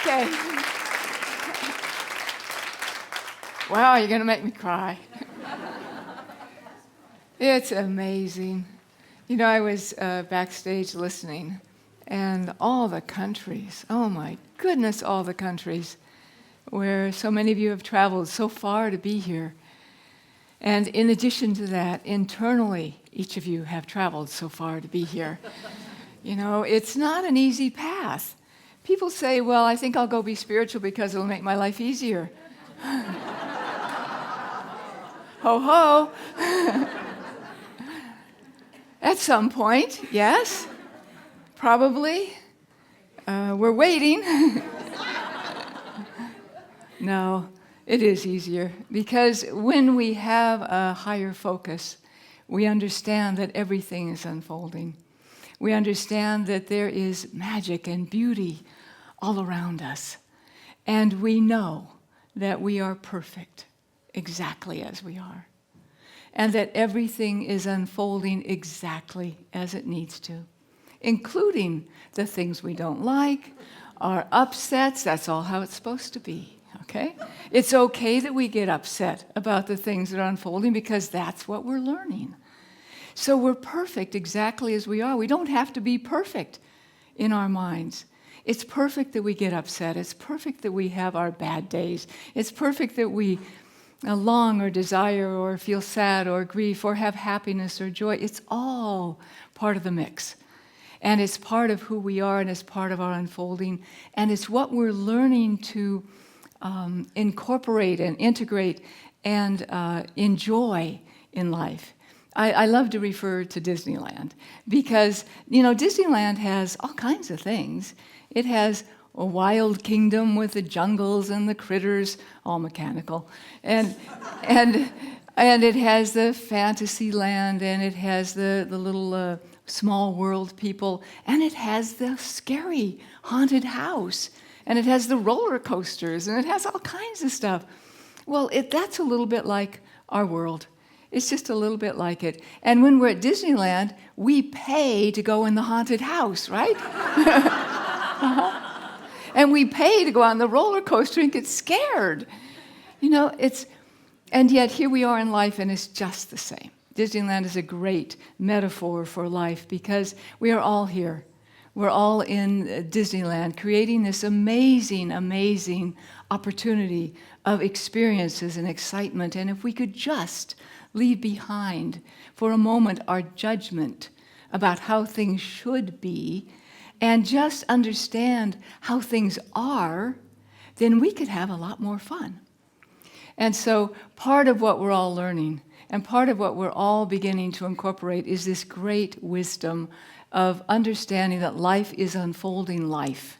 Okay. Wow, you're going to make me cry. It's amazing. You know, I was backstage listening, and all the countries, oh my goodness, all the countries where so many of you have traveled so far to be here. And in addition to that, internally, each of you have traveled so far to be here. You know, it's not an easy path. People say, well, I think I'll go be spiritual because it'll make my life easier. Ho ho. At some point, yes, probably. We're waiting. No, it is easier because when we have a higher focus, we understand that everything is unfolding. We understand that there is magic and beauty all around us. And we know that we are perfect exactly as we are. And that everything is unfolding exactly as it needs to, including the things we don't like, our upsets. That's all how it's supposed to be, okay? It's okay that we get upset about the things that are unfolding because that's what we're learning. So we're perfect exactly as we are. We don't have to be perfect in our minds. It's perfect that we get upset. It's perfect that we have our bad days. It's perfect that we long or desire or feel sad or grief or have happiness or joy. It's all part of the mix. And it's part of who we are and it's part of our unfolding. And it's what we're learning to incorporate and integrate and enjoy in life. I love to refer to Disneyland because, you know, Disneyland has all kinds of things. It has a wild kingdom with the jungles and the critters, all mechanical. And it has the fantasy land, and it has the little small world people, and it has the scary haunted house, and it has the roller coasters, and it has all kinds of stuff. Well, that's a little bit like our world. It's just a little bit like it. And when we're at Disneyland, we pay to go in the haunted house, right? Uh-huh. And we pay to go on the roller coaster and get scared. You know, and yet here we are in life and it's just the same. Disneyland is a great metaphor for life because we are all here. We're all in Disneyland creating this amazing, amazing opportunity of experiences and excitement. And if we could just leave behind for a moment our judgment about how things should be and just understand how things are, then we could have a lot more fun. And so part of what we're all learning and part of what we're all beginning to incorporate is this great wisdom of understanding that life is unfolding life.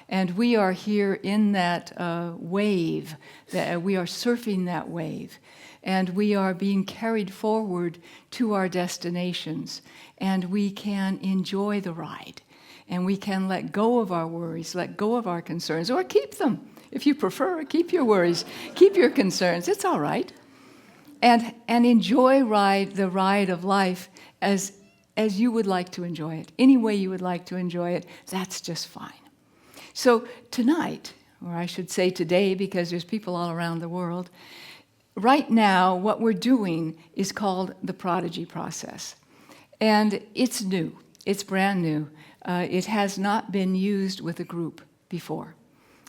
And we are here in that wave, that we are surfing that wave. And we are being carried forward to our destinations. And we can enjoy the ride. And we can let go of our worries, let go of our concerns, or keep them. If you prefer, keep your worries, keep your concerns. It's all right. And enjoy the ride of life as you would like to enjoy it. Any way you would like to enjoy it, that's just fine. So tonight, or I should say today because there's people all around the world, right now what we're doing is called the Prodigy Process. And it's new. It's brand new. It has not been used with a group before.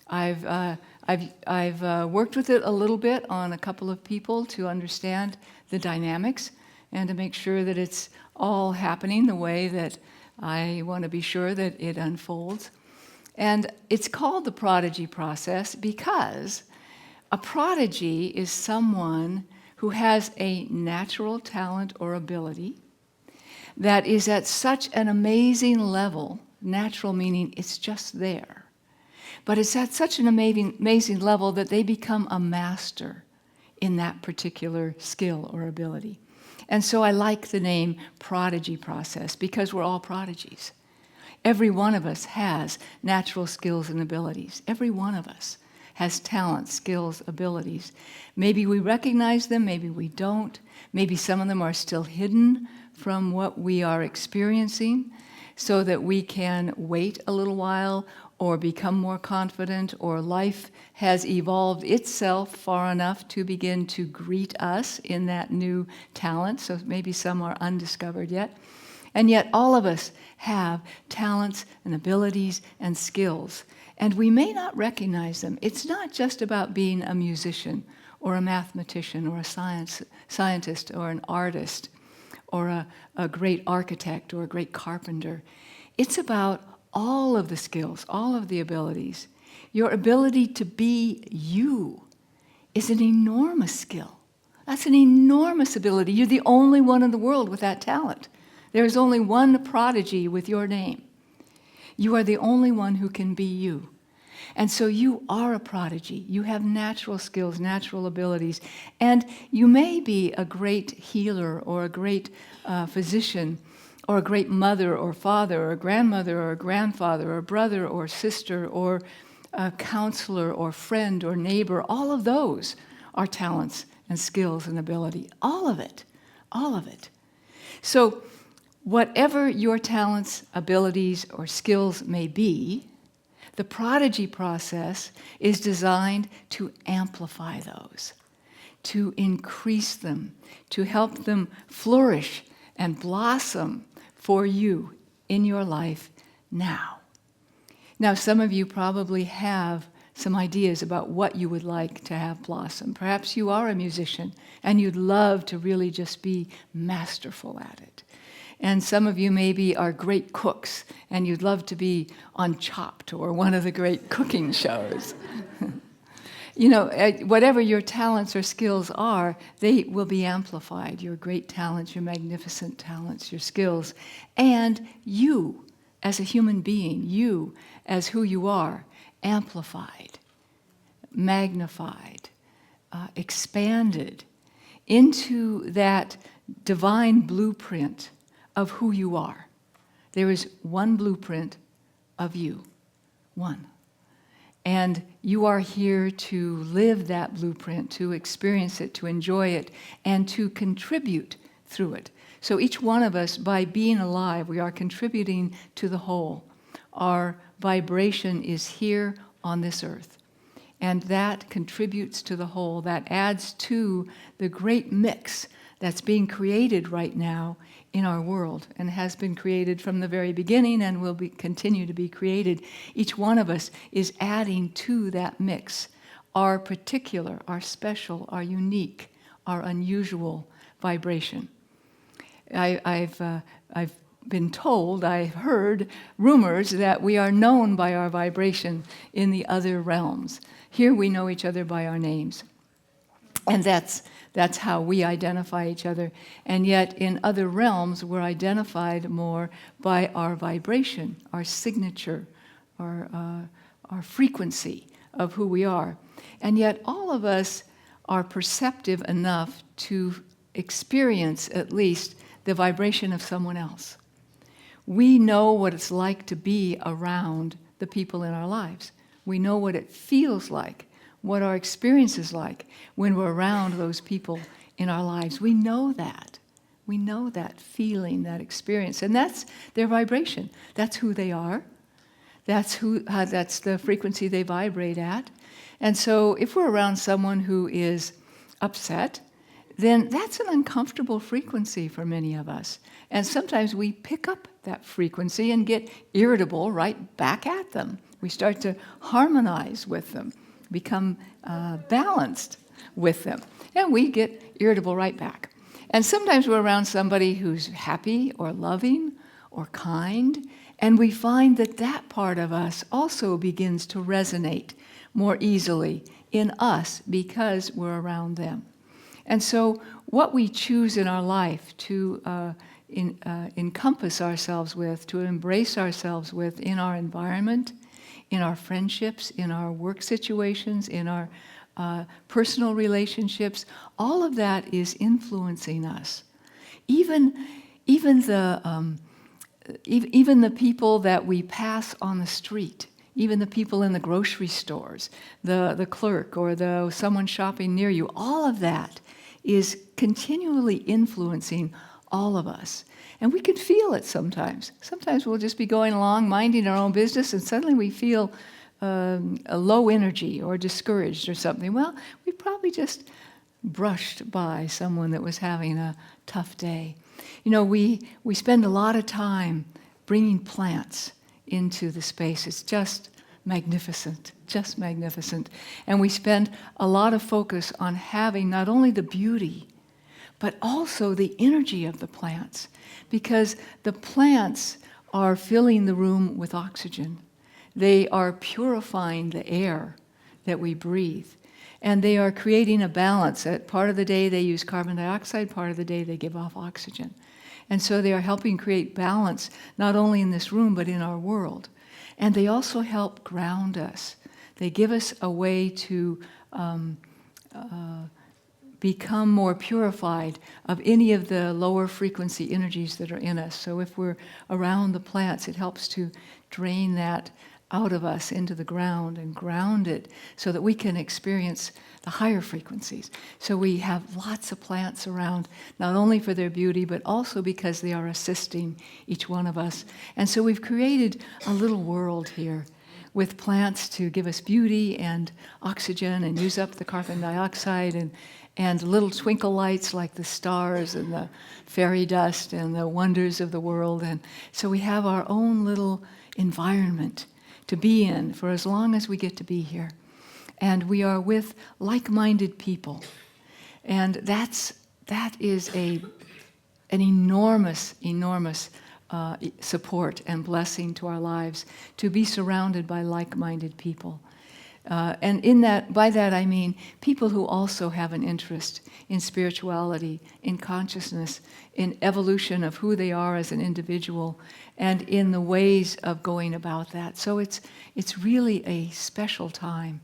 I've worked with it a little bit on a couple of people to understand the dynamics and to make sure that it's all happening the way that I want to be sure that it unfolds. And it's called the Prodigy Process because a prodigy is someone who has a natural talent or ability that is at such an amazing level, natural meaning it's just there, but it's at such an amazing level that they become a master in that particular skill or ability. And so I like the name Prodigy Process because we're all prodigies. Every one of us has natural skills and abilities. Every one of us has talents, skills, abilities. Maybe we recognize them, maybe we don't. Maybe some of them are still hidden from what we are experiencing so that we can wait a little while or become more confident, or life has evolved itself far enough to begin to greet us in that new talent. So maybe some are undiscovered yet. And yet all of us have talents and abilities and skills, and we may not recognize them. It's not just about being a musician or a mathematician or a scientist or an artist or a great architect or a great carpenter. It's about all of the skills, all of the abilities. Your ability to be you is an enormous skill. That's an enormous ability. You're the only one in the world with that talent. There is only one prodigy with your name. You are the only one who can be you. And so you are a prodigy. You have natural skills, natural abilities. And you may be a great healer or a great physician or a great mother or father or a grandmother or a grandfather or a brother or sister or a counselor or friend or neighbor. All of those are talents and skills and ability. All of it. All of it. So whatever your talents, abilities, or skills may be, the prodigy process is designed to amplify those, to increase them, to help them flourish and blossom for you in your life now. Now, some of you probably have some ideas about what you would like to have blossom. Perhaps you are a musician and you'd love to really just be masterful at it. And some of you maybe are great cooks, and you'd love to be on Chopped or one of the great cooking shows. You know, whatever your talents or skills are, they will be amplified. Your great talents, your magnificent talents, your skills. And you, as a human being, you, as who you are, amplified, magnified, expanded into that divine blueprint of who you are. There is one blueprint of you, one. And you are here to live that blueprint, to experience it, to enjoy it, and to contribute through it. So each one of us, by being alive, we are contributing to the whole. Our vibration is here on this earth. And that contributes to the whole. That adds to the great mix that's being created right now in our world, and has been created from the very beginning and will continue to be created. Each one of us is adding to that mix our particular, our special, our unique, our unusual vibration. I've been told, I've heard rumors that we are known by our vibration in the other realms. Here we know each other by our names. And that's how we identify each other. And yet in other realms, we're identified more by our vibration, our signature, our frequency of who we are. And yet all of us are perceptive enough to experience at least the vibration of someone else. We know what it's like to be around the people in our lives. We know what it feels like, what our experience is like when we're around those people in our lives. We know that. We know that feeling, that experience. And that's their vibration. That's who they are. That's the frequency they vibrate at. And so if we're around someone who is upset, then that's an uncomfortable frequency for many of us. And sometimes we pick up that frequency and get irritable right back at them. We start to harmonize with them, become balanced with them. And we get irritable right back. And sometimes we're around somebody who's happy or loving or kind, and we find that that part of us also begins to resonate more easily in us because we're around them. And so what we choose in our life to encompass ourselves with, to embrace ourselves with in our environment, in our friendships, in our work situations, in our personal relationships, all of that is influencing us. Even the people that we pass on the street, even the people in the grocery stores, the clerk or someone shopping near you, all of that is continually influencing all of us. And we can feel it sometimes. Sometimes we'll just be going along, minding our own business, and suddenly we feel a low energy or discouraged or something. Well, we probably just brushed by someone that was having a tough day. You know, we spend a lot of time bringing plants into the space. It's just magnificent, just magnificent. And we spend a lot of focus on having not only the beauty, but also the energy of the plants, because the plants are filling the room with oxygen. They are purifying the air that we breathe, and they are creating a balance. At part of the day they use carbon dioxide, part of the day they give off oxygen. And so they are helping create balance, not only in this room, but in our world. And they also help ground us. They give us a way to become more purified of any of the lower frequency energies that are in us. So if we're around the plants, it helps to drain that out of us into the ground and ground it so that we can experience the higher frequencies. So we have lots of plants around, not only for their beauty, but also because they are assisting each one of us. And so we've created a little world here with plants to give us beauty and oxygen and use up the carbon dioxide, and little twinkle lights like the stars and the fairy dust and the wonders of the world. And so we have our own little environment to be in for as long as we get to be here. And we are with like-minded people. And that is an enormous support and blessing to our lives, to be surrounded by like-minded people. And by that I mean people who also have an interest in spirituality, in consciousness, in evolution of who they are as an individual, and in the ways of going about that. So it's really a special time.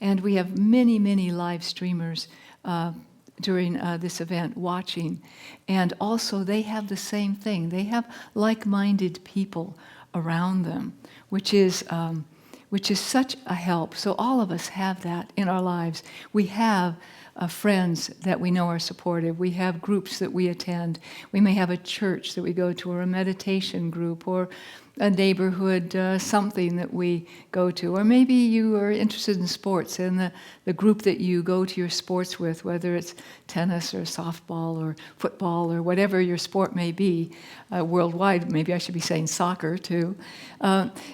And we have many, many live streamers during this event watching. And also they have the same thing. They have like-minded people around them, which is such a help. So all of us have that in our lives. We have friends that we know are supportive. We have groups that we attend. We may have a church that we go to, or a meditation group, or a neighborhood something that we go to. Or maybe you are interested in sports, and the group that you go to your sports with, whether it's tennis or softball or football or whatever your sport may be, worldwide, maybe I should be saying soccer too.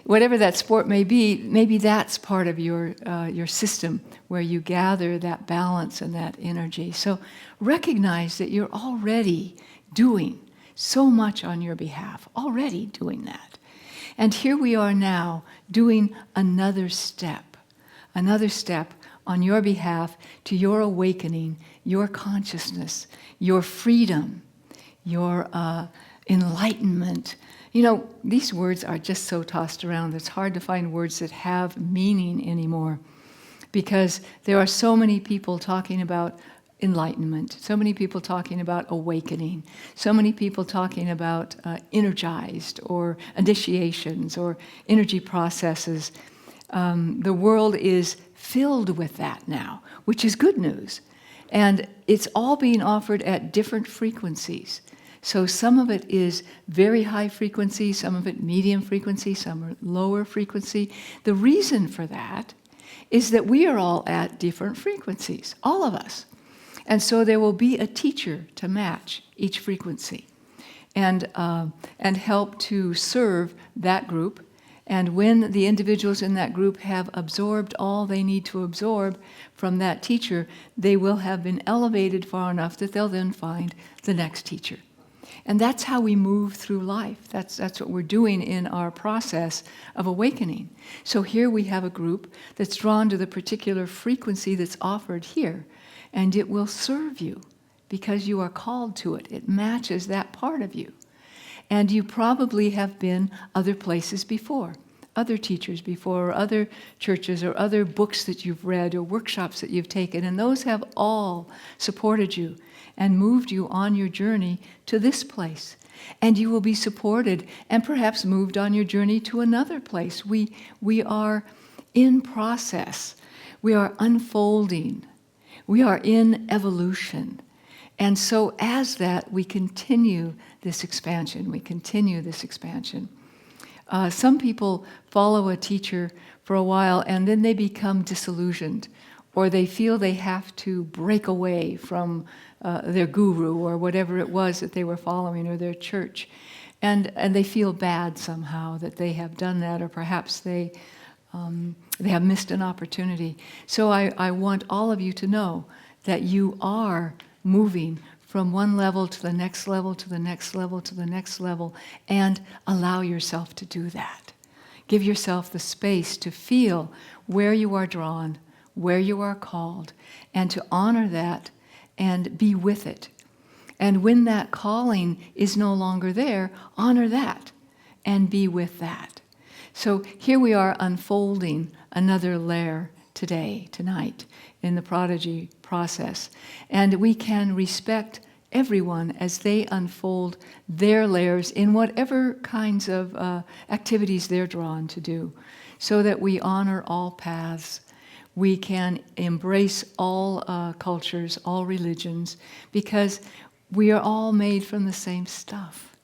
Whatever that sport may be, maybe that's part of your system where you gather that balance and that energy. So recognize that you're already doing so much on your behalf, already doing that. And here we are now doing another step on your behalf to your awakening, your consciousness, your freedom, your enlightenment. You know, these words are just so tossed around. It's hard to find words that have meaning anymore, because there are so many people talking about enlightenment, so many people talking about awakening, so many people talking about energized or initiations or energy processes. The world is filled with that now, which is good news. And it's all being offered at different frequencies. So some of it is very high frequency, some of it medium frequency, some are lower frequency. The reason for that is that we are all at different frequencies, all of us. And so there will be a teacher to match each frequency and help to serve that group. And when the individuals in that group have absorbed all they need to absorb from that teacher, they will have been elevated far enough that they'll then find the next teacher. And that's how we move through life. That's what we're doing in our process of awakening. So here we have a group that's drawn to the particular frequency that's offered here. And it will serve you because you are called to it. It matches that part of you. And you probably have been other places before, other teachers before, or other churches, or other books that you've read, or workshops that you've taken. And those have all supported you and moved you on your journey to this place. And you will be supported and perhaps moved on your journey to another place. We are in process. We are unfolding. We are in evolution, And so as that, we continue this expansion. Some people follow a teacher for a while and then they become disillusioned, or they feel they have to break away from their guru or whatever it was that they were following, or their church. And they feel bad somehow that they have done that, or perhaps they have missed an opportunity. So I want all of you to know that you are moving from one level to the next level, to the next level, to the next level, and allow yourself to do that. Give yourself the space to feel where you are drawn, where you are called, and to honor that and be with it. And when that calling is no longer there, honor that and be with that. So here we are unfolding another layer tonight, in the Prodigy Process. And we can respect everyone as they unfold their layers in whatever kinds of activities they're drawn to do, so that we honor all paths. We can embrace all cultures, all religions, because we are all made from the same stuff.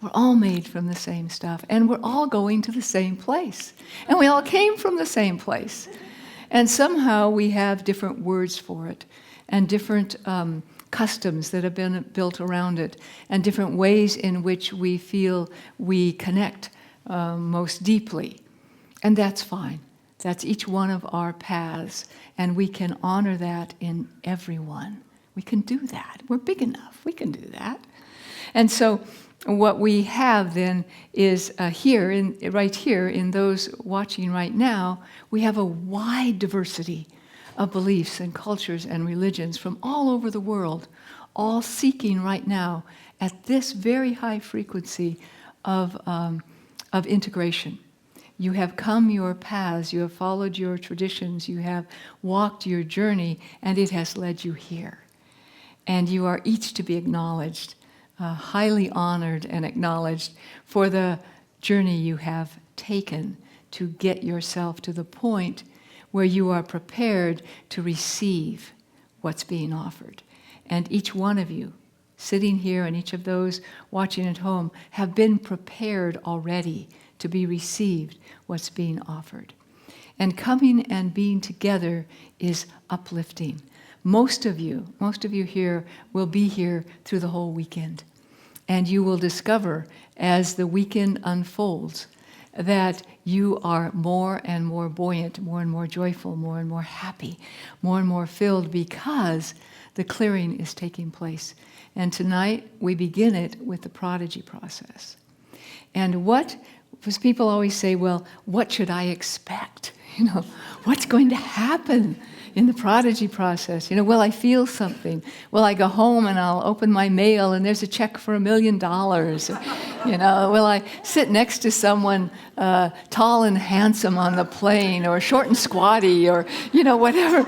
We're all made from the same stuff, and we're all going to the same place. And we all came from the same place. And somehow we have different words for it, and different customs that have been built around it, and different ways in which we feel we connect most deeply. And that's fine. That's each one of our paths, and we can honor that in everyone. We can do that. We're big enough. We can do that. And so what we have then is right here in those watching right now, we have a wide diversity of beliefs and cultures and religions from all over the world, all seeking right now at this very high frequency of integration. You have come your paths, you have followed your traditions, you have walked your journey, and it has led you here. And you are each to be acknowledged, highly honored and acknowledged for the journey you have taken to get yourself to the point where you are prepared to receive what's being offered. And each one of you, sitting here, and each of those watching at home, have been prepared already to be received what's being offered. And coming and being together is uplifting. Most of you here will be here through the whole weekend. And you will discover as the weekend unfolds that you are more and more buoyant, more and more joyful, more and more happy, more and more filled, because the clearing is taking place. And tonight we begin it with the Prodigy Process. And because people always say, well, what should I expect? What's going to happen in the Prodigy Process? Will I feel something? Will I go home and I'll open my mail and there's a check for $1 million? Will I sit next to someone tall and handsome on the plane, or short and squatty, or whatever?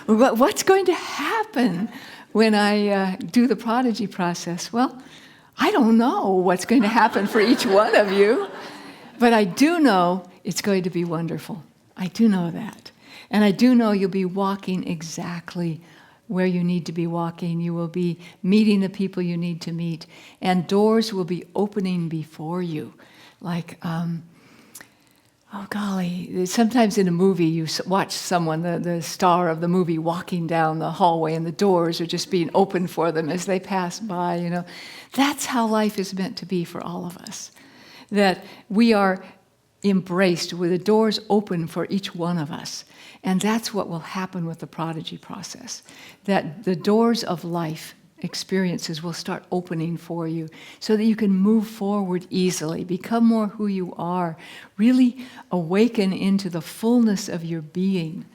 What's going to happen when I do the Prodigy Process? Well, I don't know what's going to happen for each one of you, but I do know it's going to be wonderful. I do know that. And I do know you'll be walking exactly where you need to be walking. You will be meeting the people you need to meet, and doors will be opening before you. Like, sometimes in a movie you watch someone, the star of the movie, walking down the hallway, and the doors are just being opened for them as they pass by. That's how life is meant to be for all of us. That we are embraced with the doors open for each one of us. And that's what will happen with the Prodigy Process. That the doors of life experiences will start opening for you so that you can move forward easily, become more who you are, really awaken into the fullness of your being,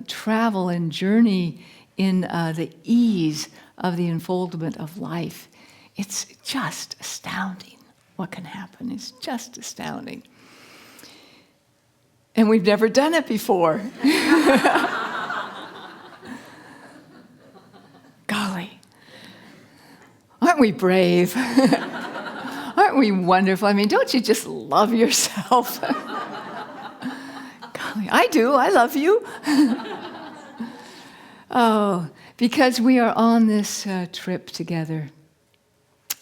travel and journey in the ease of the unfoldment of life. It's just astounding what can happen. It's just astounding. And we've never done it before. Golly. Aren't we brave? Aren't we wonderful? I mean, don't you just love yourself? Golly, I do. I love you. Oh, Because we are on this trip together.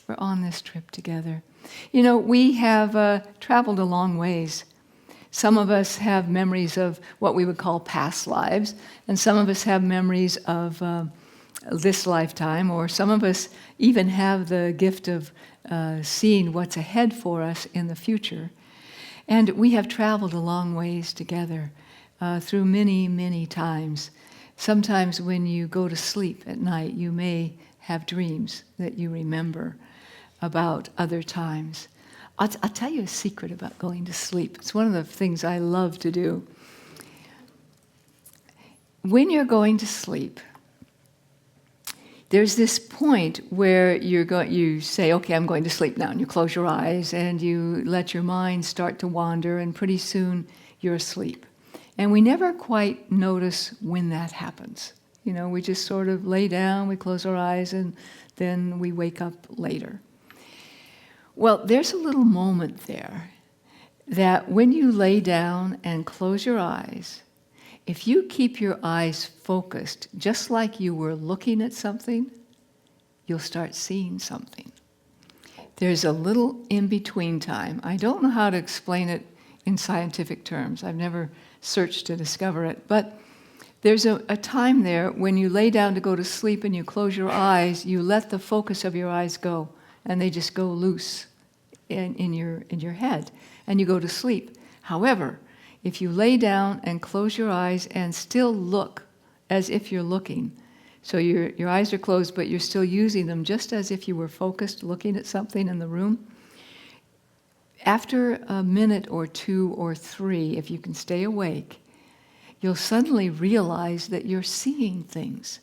We're on this trip together. You know, we have traveled a long ways. Some of us have memories of what we would call past lives, and some of us have memories of this lifetime, or some of us even have the gift of seeing what's ahead for us in the future. And we have traveled a long ways together through many, many times. Sometimes when you go to sleep at night, you may have dreams that you remember about other times. I'll tell you a secret about going to sleep. It's one of the things I love to do. When you're going to sleep, there's this point where you say, okay, I'm going to sleep now, and you close your eyes and you let your mind start to wander, and pretty soon you're asleep. And we never quite notice when that happens. You know, we just sort of lay down, we close our eyes, and then we wake up later. Well, there's a little moment there that when you lay down and close your eyes, if you keep your eyes focused, just like you were looking at something, you'll start seeing something. There's a little in-between time. I don't know how to explain it in scientific terms. I've never searched to discover it. But there's a time there when you lay down to go to sleep and you close your eyes, you let the focus of your eyes go, and they just go loose in your head, and you go to sleep. However, if you lay down and close your eyes and still look as if you're looking, so your eyes are closed, but you're still using them just as if you were focused looking at something in the room, after a minute or two or three, if you can stay awake, you'll suddenly realize that you're seeing things.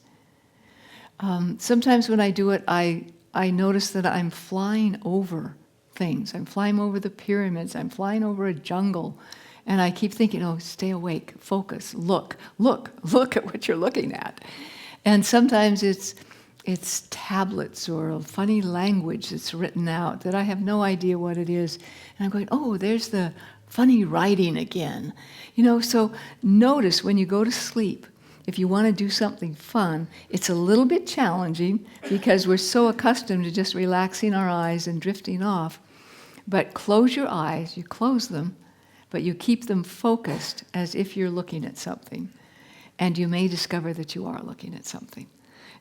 Sometimes when I do it, I notice that I'm flying over things. I'm flying over the pyramids. I'm flying over a jungle. And I keep thinking, oh, stay awake, focus, look at what you're looking at. And sometimes it's tablets or a funny language that's written out that I have no idea what it is. And I'm going, oh, there's the funny writing again. You know, so notice when you go to sleep, if you want to do something fun, it's a little bit challenging because we're so accustomed to just relaxing our eyes and drifting off. But close your eyes, you close them, but you keep them focused as if you're looking at something. And you may discover that you are looking at something.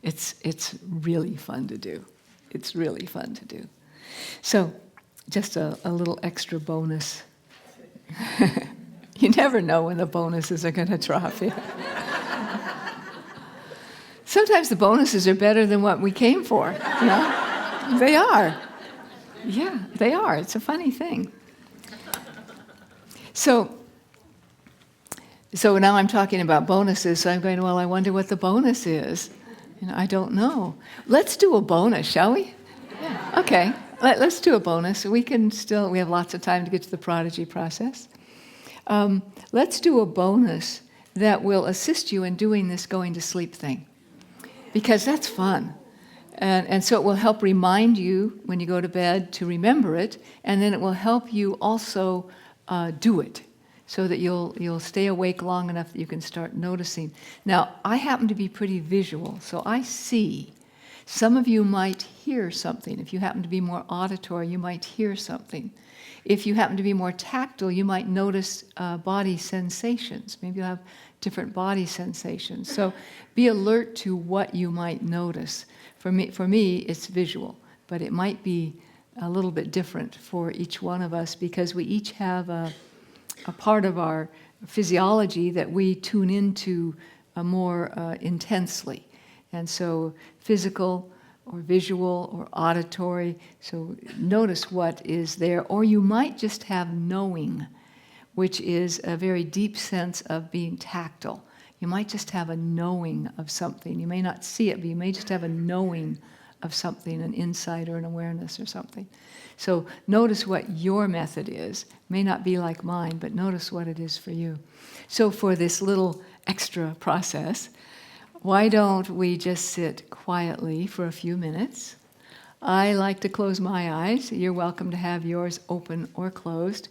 It's really fun to do. It's really fun to do. So, just a little extra bonus. You never know when the bonuses are going to drop you. Sometimes the bonuses are better than what we came for. You know? They are. Yeah, they are. It's a funny thing. So now I'm talking about bonuses, so I'm going, well, I wonder what the bonus is. You know, I don't know. Let's do a bonus, shall we? Yeah. Okay, let's do a bonus. We have lots of time to get to the Prodigy Process. Let's do a bonus that will assist you in doing this going to sleep thing, because that's fun. And so it will help remind you when you go to bed to remember it, and then it will help you also do it, so that you'll stay awake long enough that you can start noticing. Now, I happen to be pretty visual, so I see. Some of you might hear something. If you happen to be more auditory, you might hear something. If you happen to be more tactile, you might notice body sensations. Maybe you'll have different body sensations. So be alert to what you might notice. For me, it's visual, but it might be a little bit different for each one of us because we each have a part of our physiology that we tune into more intensely. And so physical or visual or auditory, so notice what is there. Or you might just have knowing, which is a very deep sense of being tactile. You might just have a knowing of something. You may not see it, but you may just have a knowing of something, an insight or an awareness or something. So notice what your method is. It may not be like mine, but notice what it is for you. So for this little extra process, why don't we just sit quietly for a few minutes? I like to close my eyes. You're welcome to have yours open or closed.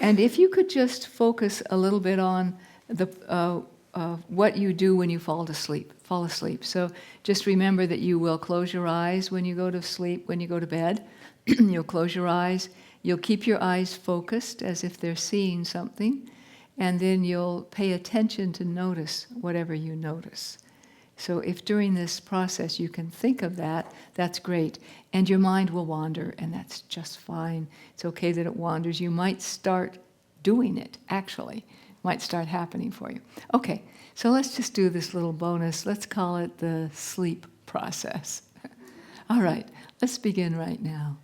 And if you could just focus a little bit on what you do when you fall asleep. So just remember that you will close your eyes when you go to sleep, when you go to bed. You'll close your eyes. You'll keep your eyes focused as if they're seeing something. And then you'll pay attention to notice whatever you notice. So if during this process you can think of that, that's great. And your mind will wander, and that's just fine. It's okay that it wanders. You might start doing it, actually. It might start happening for you. Okay, so let's just do this little bonus. Let's call it the sleep process. All right, let's begin right now.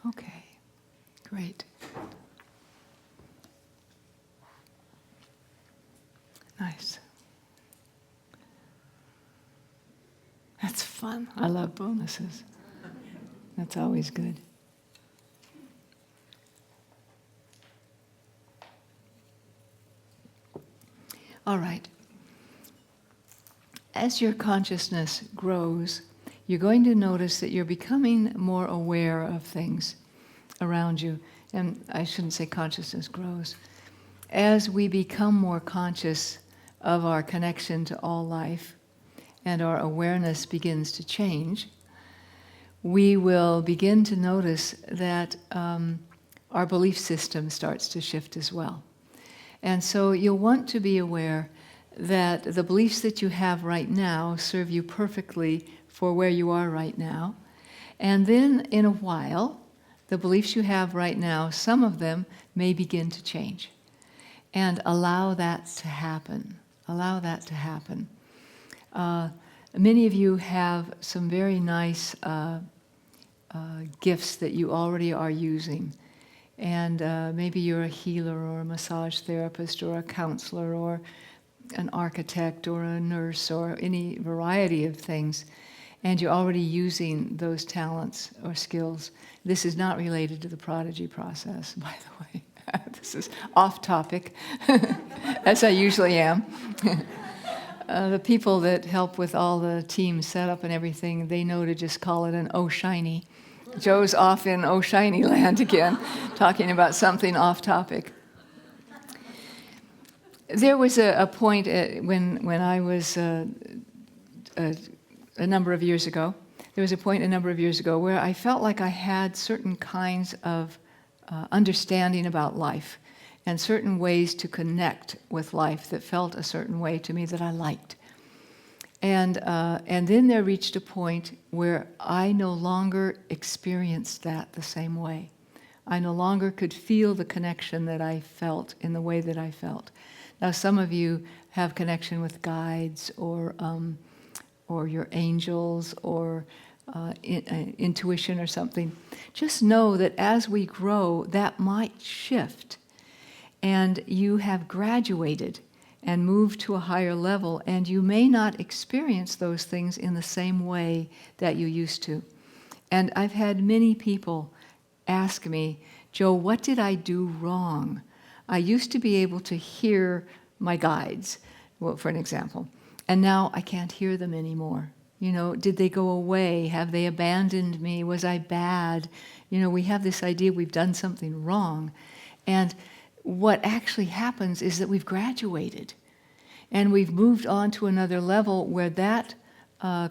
Okay, great. Nice. That's fun. I love bonuses. That's always good. All right. As your consciousness grows, you're going to notice that you're becoming more aware of things around you. and I shouldn't say consciousness grows, as we become more conscious of our connection to all life and our awareness begins to change, we will begin to notice that our belief system starts to shift as well. And so you'll want to be aware that the beliefs that you have right now serve you perfectly for where you are right now. And then in a while, the beliefs you have right now, some of them may begin to change. And allow that to happen. Allow that to happen. Many of you have some very nice gifts that you already are using. And maybe you're a healer or a massage therapist or a counselor or an architect or a nurse or any variety of things. And you're already using those talents or skills. This is not related to the Prodigy Process, by the way. This is off topic, as I usually am. The people that help with all the team setup and everything, they know to just call it an oh shiny. Joe's off in oh shiny land again, talking about something off topic. There was a point when I was a number of years ago. There was a point a number of years ago where I felt like I had certain kinds of understanding about life and certain ways to connect with life that felt a certain way to me that I liked. And then there reached a point where I no longer experienced that the same way. I no longer could feel the connection that I felt in the way that I felt. Now, some of you have connection with guides or your angels or intuition or something. Just know that as we grow, that might shift. And you have graduated and moved to a higher level, and you may not experience those things in the same way that you used to. And I've had many people ask me, Joe, what did I do wrong? I used to be able to hear my guides, well, for an example, and now I can't hear them anymore. You know, did they go away? Have they abandoned me? Was I bad? You know, we have this idea we've done something wrong. And what actually happens is that we've graduated and we've moved on to another level where that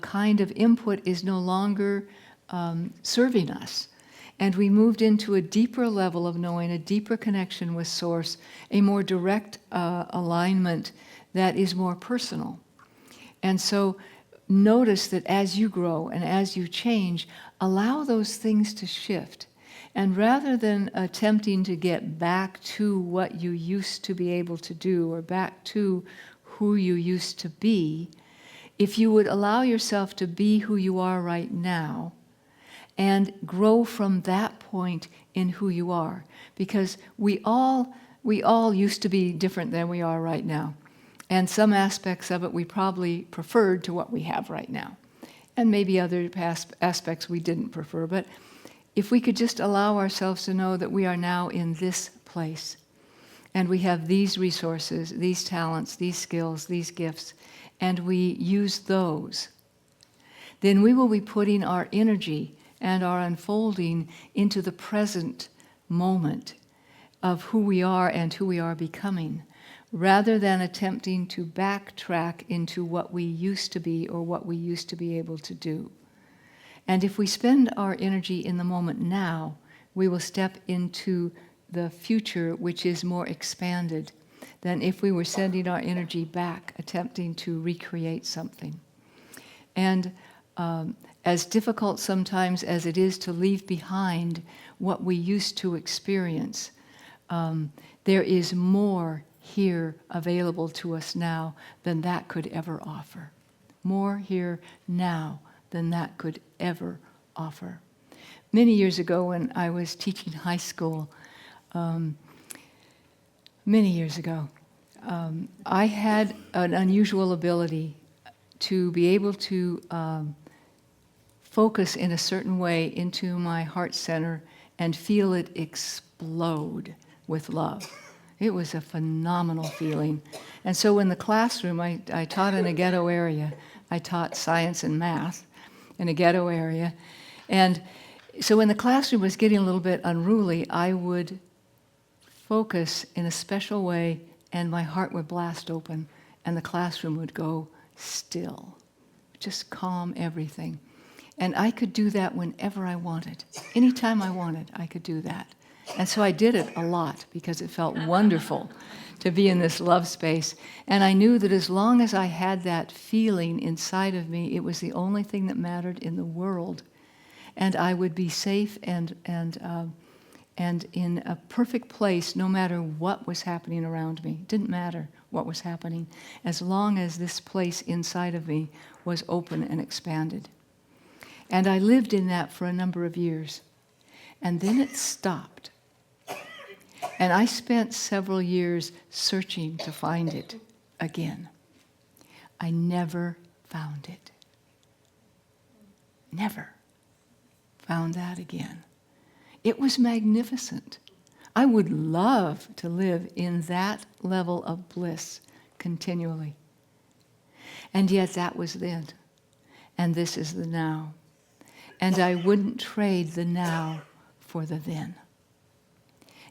kind of input is no longer serving us. And we moved into a deeper level of knowing, a deeper connection with Source, a more direct alignment that is more personal. And so notice that as you grow and as you change, allow those things to shift. And rather than attempting to get back to what you used to be able to do or back to who you used to be, if you would allow yourself to be who you are right now and grow from that point in who you are. Because we all used to be different than we are right now. And some aspects of it we probably preferred to what we have right now. And maybe other aspects we didn't prefer. But if we could just allow ourselves to know that we are now in this place, and we have these resources, these talents, these skills, these gifts, and we use those, then we will be putting our energy and our unfolding into the present moment of who we are and who we are becoming, rather than attempting to backtrack into what we used to be or what we used to be able to do. And if we spend our energy in the moment now, we will step into the future, which is more expanded than if we were sending our energy back, attempting to recreate something. And as difficult sometimes as it is to leave behind what we used to experience, there is more here available to us now than that could ever offer. More here now than that could ever offer. Many years ago when I was teaching high school, many years ago, I had an unusual ability to be able to focus in a certain way into my heart center and feel it explode with love. It was a phenomenal feeling. And so in the classroom, I taught in a ghetto area. I taught science and math in a ghetto area. And So when the classroom was getting a little bit unruly, I would focus in a special way, and my heart would blast open, and the classroom would go still. Just calm everything. And I could do that whenever I wanted. Anytime I wanted, I could do that. And so I did it a lot because it felt wonderful to be in this love space. And I knew that as long as I had that feeling inside of me, it was the only thing that mattered in the world. And I would be safe and in a perfect place no matter what was happening around me. It didn't matter what was happening as long as this place inside of me was open and expanded. And I lived in that for a number of years. And then it stopped. And I spent several years searching to find it again. I never found it. Never found that again. It was magnificent. I would love to live in that level of bliss continually. And yet that was then. And this is the now. And I wouldn't trade the now for the then.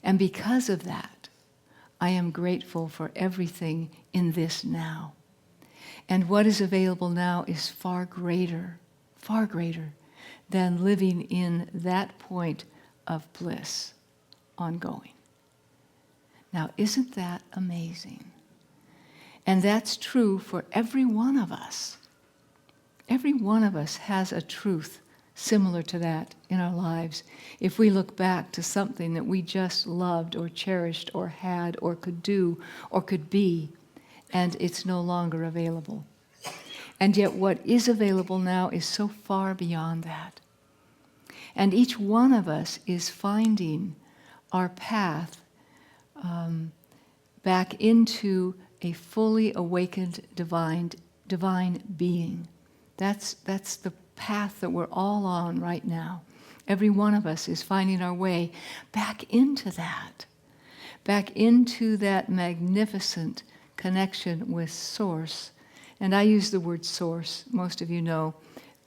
And because of that, I am grateful for everything in this now. And what is available now is far greater than living in that point of bliss ongoing. Now, isn't that amazing? And that's true for every one of us. Every one of us has a truth similar to that in our lives. If we look back to something that we just loved or cherished or had or could do or could be, and it's no longer available. And yet what is available now is so far beyond that. And each one of us is finding our path back into a fully awakened divine being. That's the path that we're all on right now. Every one of us is finding our way back into that magnificent connection with Source. And I use the word source, most of you know,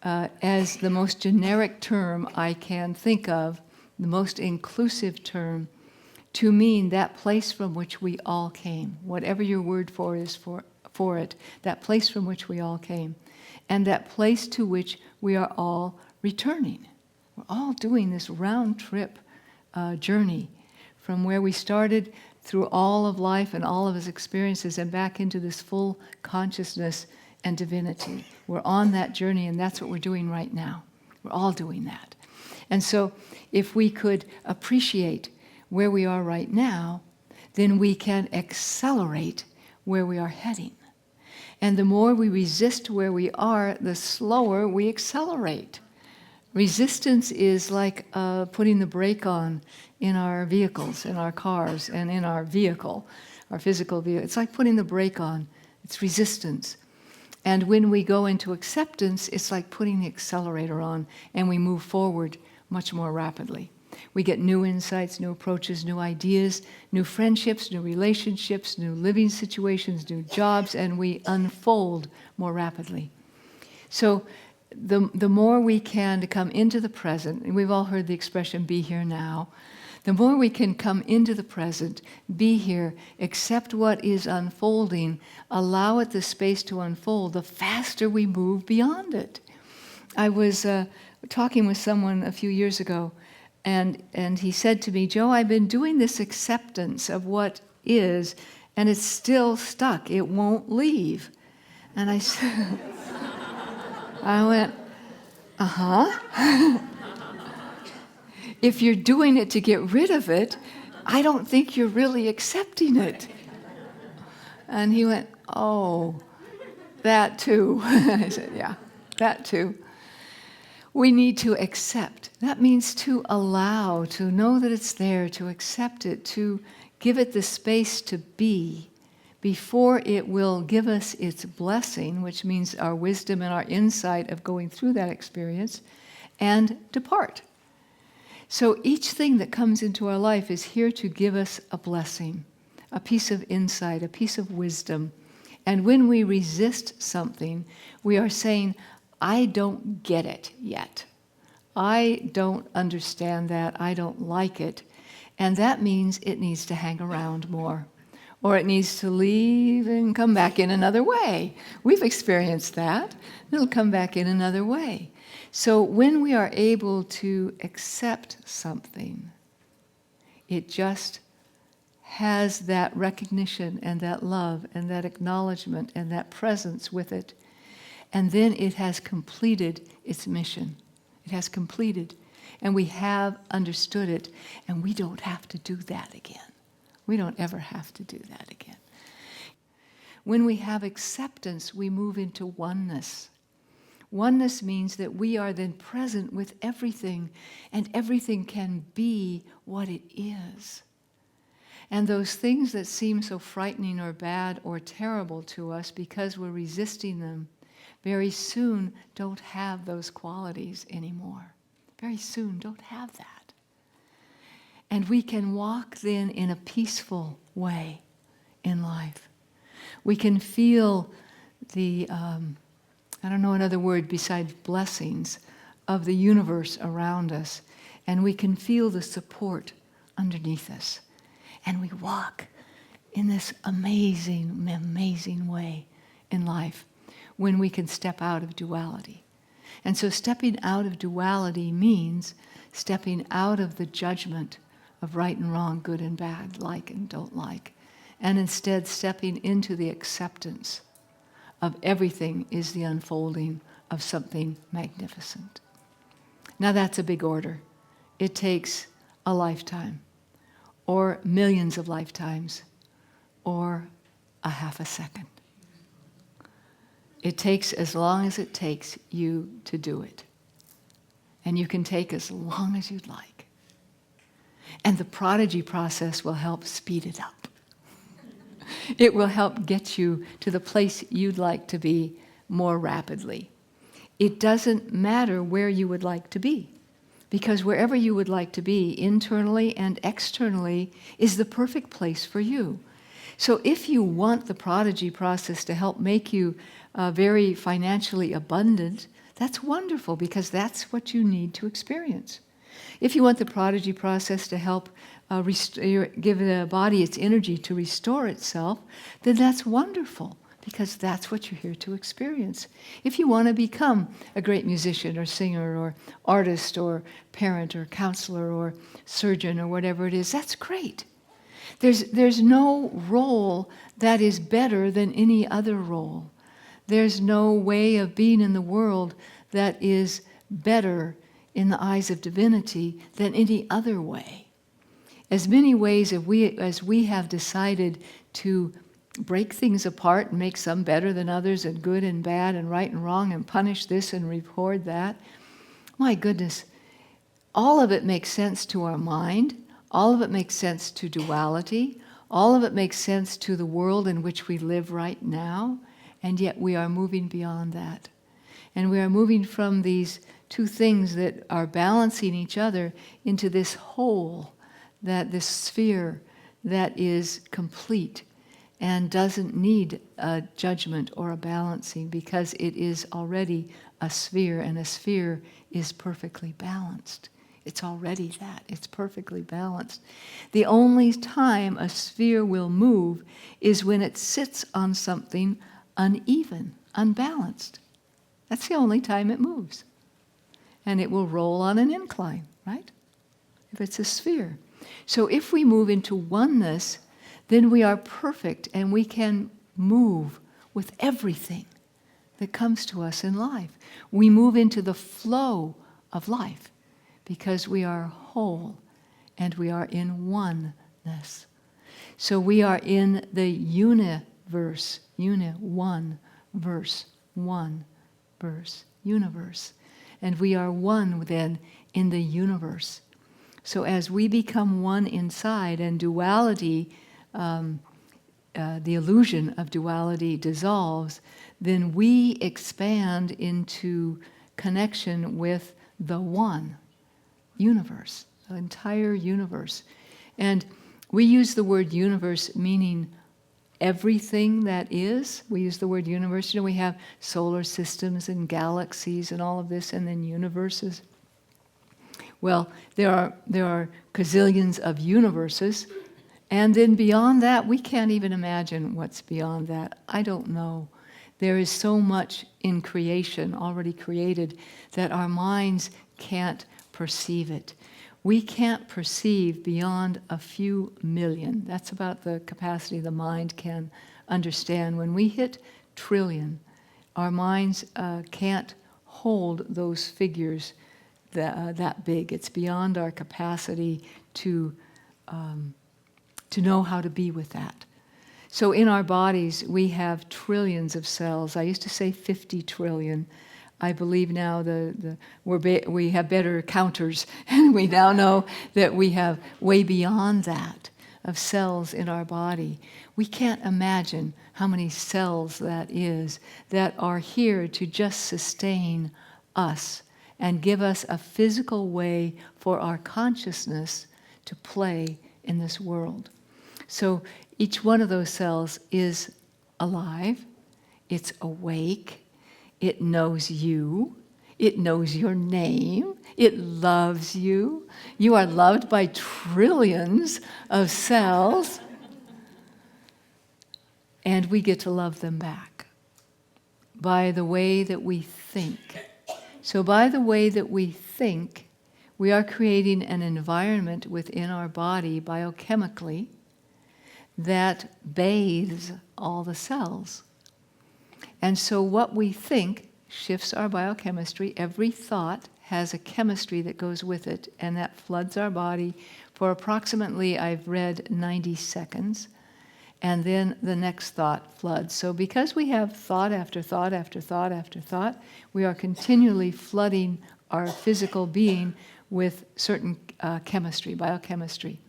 as the most generic term I can think of, the most inclusive term, to mean that place from which we all came. Whatever your word for is for it, that place from which we all came. And that place to which we are all returning. We're all doing this round trip journey from where we started through all of life and all of its experiences and back into this full consciousness and divinity. We're on that journey, and that's what we're doing right now. We're all doing that. And so if we could appreciate where we are right now, then we can accelerate where we are heading. And the more we resist where we are, the slower we accelerate. Resistance is like putting the brake on in our vehicles, in our cars, and in our vehicle, our physical vehicle. It's like putting the brake on. It's resistance. And when we go into acceptance, it's like putting the accelerator on, and we move forward much more rapidly. We get new insights, new approaches, new ideas, new friendships, new relationships, new living situations, new jobs, and we unfold more rapidly. So the more we can to come into the present, and we've all heard the expression, be here now, the more we can come into the present, be here, accept what is unfolding, allow it the space to unfold, the faster we move beyond it. I was talking with someone a few years ago, and he said to me, Joe, I've been doing this acceptance of what is, and it's still stuck. It won't leave. And I said, I went, uh-huh. If you're doing it to get rid of it, I don't think you're really accepting it. And he went, oh, that too. I said, yeah, that too. We need to accept. That means to allow, to know that it's there, to accept it, to give it the space to be before it will give us its blessing, which means our wisdom and our insight of going through that experience, and depart. So each thing that comes into our life is here to give us a blessing, a piece of insight, a piece of wisdom. And when we resist something, we are saying, I don't get it yet. I don't understand that. I don't like it. And that means it needs to hang around more. Or it needs to leave and come back in another way. We've experienced that. It'll come back in another way. So when we are able to accept something, it just has that recognition and that love and that acknowledgement and that presence with it. And then it has completed its mission. It has completed. And we have understood it. And we don't have to do that again. We don't ever have to do that again. When we have acceptance, we move into oneness. Oneness means that we are then present with everything, and everything can be what it is. And those things that seem so frightening or bad or terrible to us because we're resisting them, very soon don't have those qualities anymore. Very soon don't have that. And we can walk then in a peaceful way in life. We can feel the, I don't know another word besides blessings, of the universe around us. And we can feel the support underneath us. And we walk in this amazing, amazing way in life when we can step out of duality. And so stepping out of duality means stepping out of the judgment of right and wrong, good and bad, like and don't like, and instead stepping into the acceptance of everything is the unfolding of something magnificent. Now that's a big order. It takes a lifetime, or millions of lifetimes, or a half a second. It takes as long as it takes you to do it. And you can take as long as you'd like. And the Prodigy Process will help speed it up. It will help get you to the place you'd like to be more rapidly. It doesn't matter where you would like to be, because wherever you would like to be, internally and externally, is the perfect place for you. So if you want the Prodigy Process to help make you very financially abundant, that's wonderful, because that's what you need to experience. If you want the Prodigy Process to help give the body its energy to restore itself, then that's wonderful, because that's what you're here to experience. If you want to become a great musician or singer or artist or parent or counselor or surgeon or whatever it is, that's great. There's no role that is better than any other role. There's no way of being in the world that is better in the eyes of divinity than any other way. As many ways as we have decided to break things apart and make some better than others, and good and bad and right and wrong, and punish this and reward that, my goodness, all of it makes sense to our mind, all of it makes sense to duality, all of it makes sense to the world in which we live right now, and yet we are moving beyond that. And we are moving from these two things that are balancing each other into this whole, this sphere that is complete and doesn't need a judgment or a balancing, because it is already a sphere, and a sphere is perfectly balanced. It's already that. It's perfectly balanced. The only time a sphere will move is when it sits on something uneven, unbalanced. That's the only time it moves. And it will roll on an incline, right? If it's a sphere. So if we move into oneness, then we are perfect, and we can move with everything that comes to us in life. We move into the flow of life because we are whole and we are in oneness. So we are in the universe, one verse, universe. And we are one then in the universe. So as we become one inside, and duality, the illusion of duality dissolves, then we expand into connection with the one universe, the entire universe. And we use the word universe meaning everything that is. We use the word universe. You know, we have solar systems and galaxies and all of this, and then universes. Well, there are gazillions of universes, and then beyond that, we can't even imagine what's beyond that. I don't know. There is so much in creation already created that our minds can't perceive it. We can't perceive beyond a few million. That's about the capacity the mind can understand. When we hit trillion, our minds can't hold those figures that big. It's beyond our capacity to know how to be with that. So in our bodies, we have trillions of cells. I used to say 50 trillion. I believe now we have better counters, and we now know that we have way beyond that of cells in our body. We can't imagine how many cells that is that are here to just sustain us and give us a physical way for our consciousness to play in this world. So each one of those cells is alive, it's awake, it knows you, it knows your name, it loves you. You are loved by trillions of cells, and we get to love them back by the way that we think. So by the way that we think, we are creating an environment within our body biochemically that bathes all the cells. And so what we think shifts our biochemistry. Every thought has a chemistry that goes with it, and that floods our body for approximately, I've read, 90 seconds. And then the next thought floods. So because we have thought after thought after thought after thought, we are continually flooding our physical being with certain chemistry, biochemistry.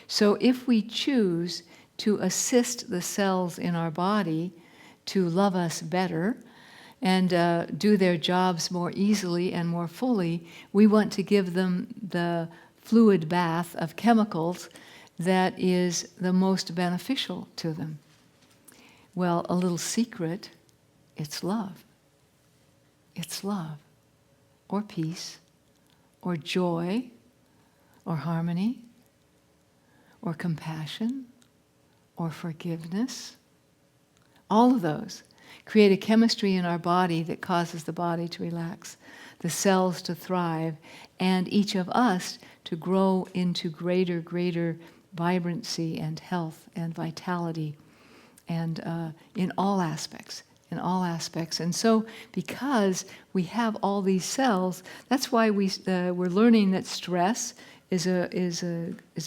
So if we choose to assist the cells in our body to love us better and do their jobs more easily and more fully, we want to give them the fluid bath of chemicals that is the most beneficial to them. Well, a little secret, it's love. It's love, or peace, or joy, or harmony, or compassion, or forgiveness. All of those create a chemistry in our body that causes the body to relax, the cells to thrive, and each of us to grow into greater vibrancy and health and vitality, and in all aspects. And so because we have all these cells, that's why we're learning that stress is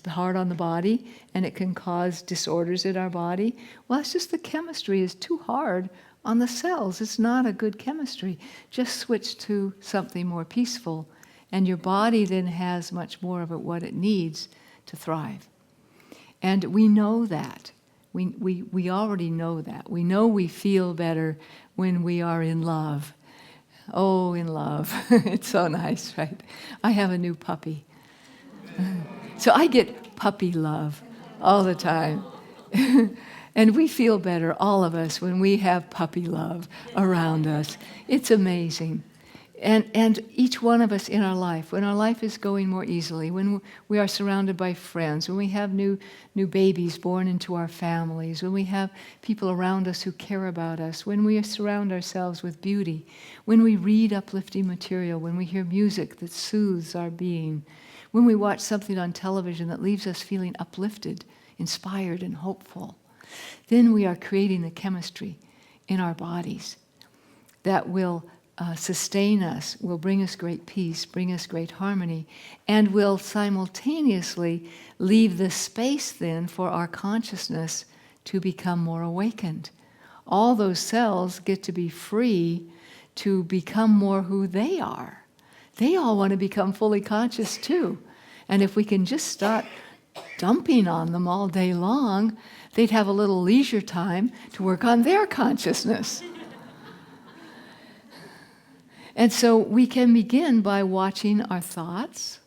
hard on the body, and it can cause disorders in our body. Well, it's just the chemistry is too hard on the cells. It's not a good chemistry. Just switch to something more peaceful, and your body then has much more of what it needs to thrive. And we know that. We already know that. We know we feel better when we are in love. Oh, in love. It's so nice, right? I have a new puppy. So I get puppy love all the time. And we feel better, all of us, when we have puppy love around us. It's amazing. And each one of us in our life, when our life is going more easily, when we are surrounded by friends, when we have new babies born into our families, when we have people around us who care about us, when we surround ourselves with beauty, when we read uplifting material, when we hear music that soothes our being, when we watch something on television that leaves us feeling uplifted, inspired, and hopeful, then we are creating the chemistry in our bodies that will sustain us, will bring us great peace, bring us great harmony, and will simultaneously leave the space then for our consciousness to become more awakened. All those cells get to be free to become more who they are. They all want to become fully conscious too. And if we can just start dumping on them all day long, they'd have a little leisure time to work on their consciousness. And so we can begin by watching our thoughts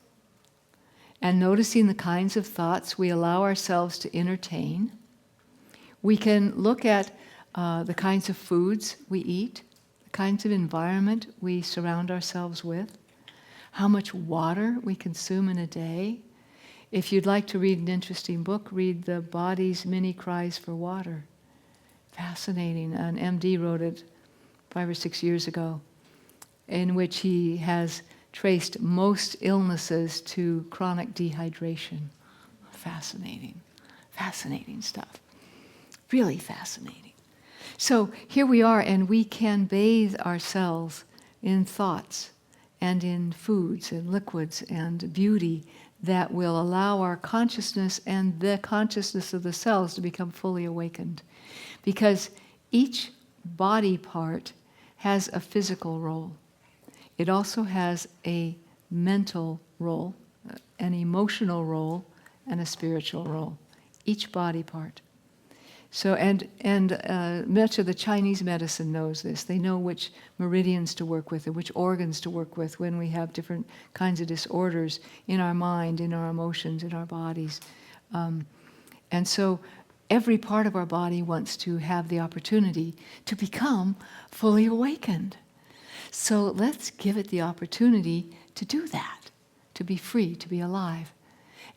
and noticing the kinds of thoughts we allow ourselves to entertain. We can look at the kinds of foods we eat, the kinds of environment we surround ourselves with, how much water we consume in a day. If you'd like to read an interesting book, read The Body's Many Cries for Water. Fascinating. An MD wrote it 5 or 6 years ago, in which he has traced most illnesses to chronic dehydration. Fascinating. Fascinating stuff. Really fascinating. So here we are, and we can bathe ourselves in thoughts and in foods and liquids and beauty that will allow our consciousness and the consciousness of the cells to become fully awakened. Because each body part has a physical role. It also has a mental role, an emotional role, and a spiritual role. Each body part. So, and much of the Chinese medicine knows this. They know which meridians to work with and which organs to work with when we have different kinds of disorders in our mind, in our emotions, in our bodies. And so every part of our body wants to have the opportunity to become fully awakened. So let's give it the opportunity to do that, to be free, to be alive.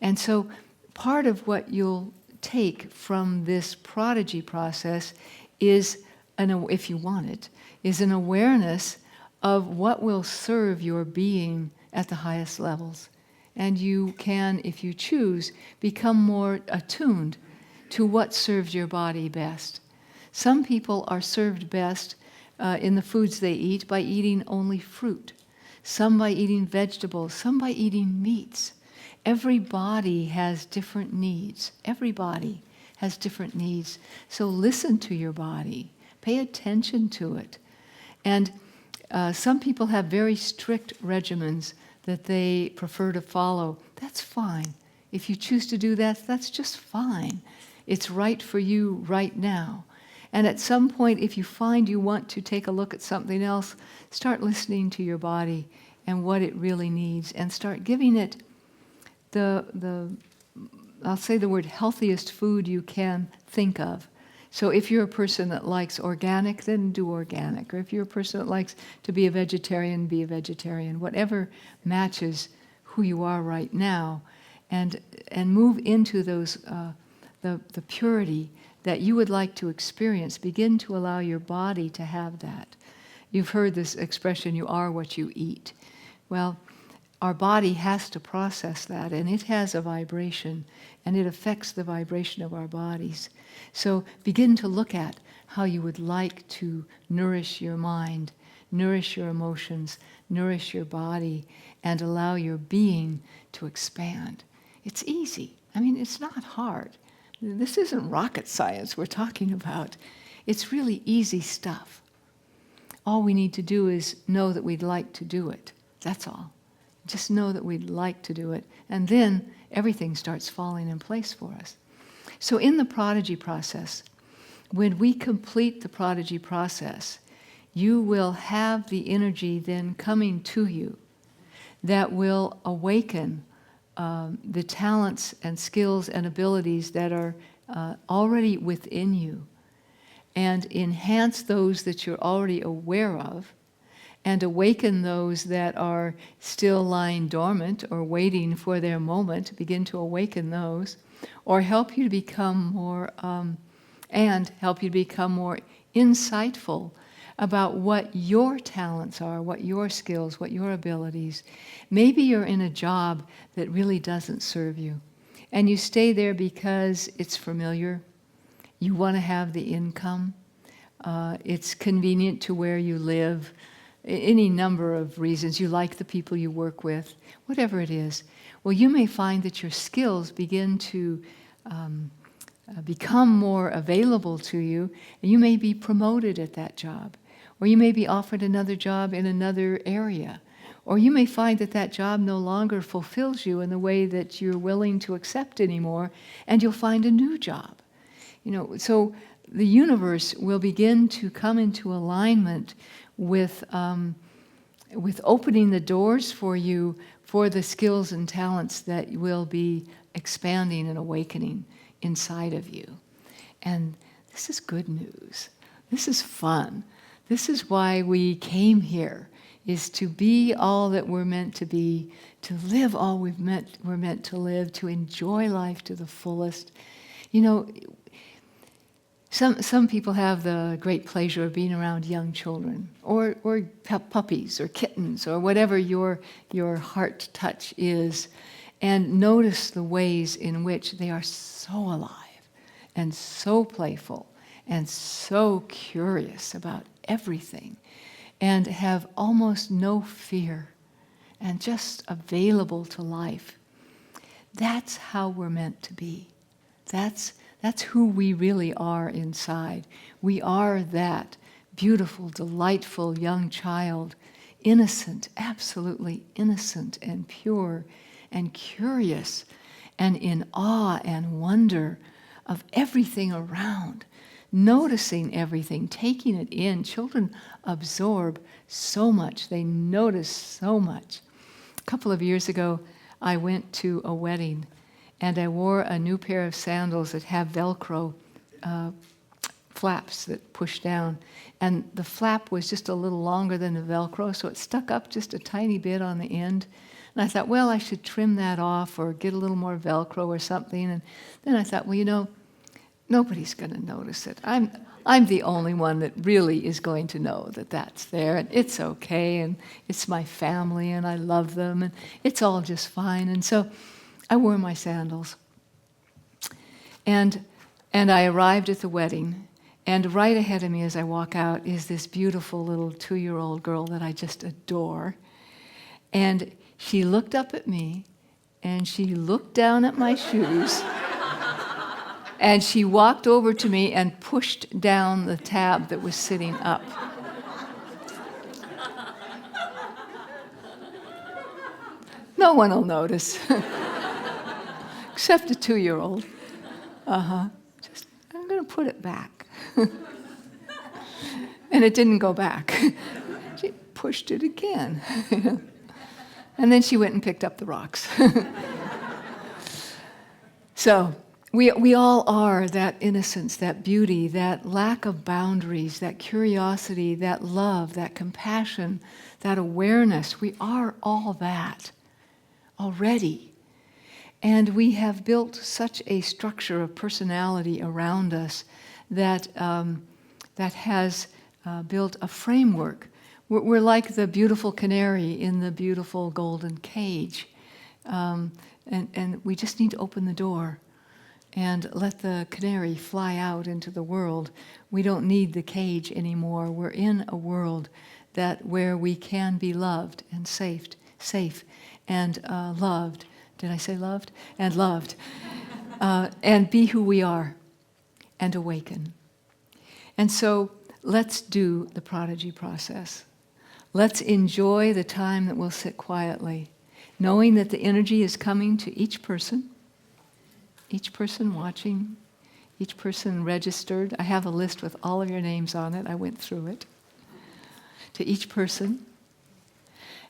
And so part of what you'll take from this prodigy process is, if you want it, is an awareness of what will serve your being at the highest levels. And you can, if you choose, become more attuned to what serves your body best. Some people are served best in the foods they eat by eating only fruit, some by eating vegetables, some by eating meats. Every body has different needs. Every body has different needs. So listen to your body. Pay attention to it. And some people have very strict regimens that they prefer to follow. That's fine. If you choose to do that, that's just fine. It's right for you right now. And at some point, if you find you want to take a look at something else, start listening to your body and what it really needs, and start giving it I'll say the word healthiest food you can think of. So if you're a person that likes organic, then do organic. Or if you're a person that likes to be a vegetarian, be a vegetarian. Whatever matches who you are right now, and move into those the purity that you would like to experience. Begin to allow your body to have that. You've heard this expression, you are what you eat. Well, our body has to process that, and it has a vibration, and it affects the vibration of our bodies. So begin to look at how you would like to nourish your mind, nourish your emotions, nourish your body, and allow your being to expand. It's easy. I mean, it's not hard. This isn't rocket science we're talking about. It's really easy stuff. All we need to do is know that we'd like to do it. That's all. Just know that we'd like to do it, and then everything starts falling in place for us. So in the prodigy process, when we complete the prodigy process, you will have the energy then coming to you that will awaken the talents and skills and abilities that are already within you, and enhance those that you're already aware of, and awaken those that are still lying dormant or waiting for their moment. Begin to awaken those, or help you to become more, insightful about what your talents are, what your skills, what your abilities. Maybe you're in a job that really doesn't serve you, and you stay there because it's familiar. You want to have the income. It's convenient to where you live. Any number of reasons. You like the people you work with, whatever it is. Well, you may find that your skills begin to become more available to you, and you may be promoted at that job, or you may be offered another job in another area, or you may find that that job no longer fulfills you in the way that you're willing to accept anymore, and you'll find a new job. So the universe will begin to come into alignment with opening the doors for you for the skills and talents that will be expanding and awakening inside of you. And this is good news. This is fun. This is why we came here, is to be all that we're meant to be, to live all we're meant to live, to enjoy life to the fullest. You know, some people have the great pleasure of being around young children, or puppies, or kittens, or whatever your heart touch is, and notice the ways in which they are so alive, and so playful, and so curious about everything, and have almost no fear, and just available to life. That's how we're meant to be. That's who we really are inside. We are that beautiful, delightful young child, innocent, absolutely innocent and pure and curious and in awe and wonder of everything around, noticing everything, taking it in. Children absorb so much. They notice so much. A couple of years ago, I went to a wedding, and I wore a new pair of sandals that have Velcro flaps that push down. And the flap was just a little longer than the Velcro, so it stuck up just a tiny bit on the end. And I thought, well, I should trim that off or get a little more Velcro or something. And then I thought, well, you know, nobody's going to notice it. I'm the only one that really is going to know that that's there, and it's okay, and it's my family, and I love them, and it's all just fine. And so I wore my sandals. And I arrived at the wedding, and right ahead of me as I walk out is this beautiful little 2-year-old girl that I just adore. And she looked up at me, and she looked down at my shoes, and she walked over to me and pushed down the tab that was sitting up. No one will notice. Except a 2-year-old. Just, I'm going to put it back. And it didn't go back. She pushed it again. And then she went and picked up the rocks. So we all are that innocence, that beauty, that lack of boundaries, that curiosity, that love, that compassion, that awareness. We are all that already. And we have built such a structure of personality around us that has built a framework. We're like the beautiful canary in the beautiful golden cage. And we just need to open the door and let the canary fly out into the world. We don't need the cage anymore. We're in a world where we can be loved and safe and loved. Did I say loved? And loved. And be who we are and awaken. And so let's do the prodigy process. Let's enjoy the time that we'll sit quietly, knowing that the energy is coming to each person watching, each person registered. I have a list with all of your names on it. I went through it. To each person.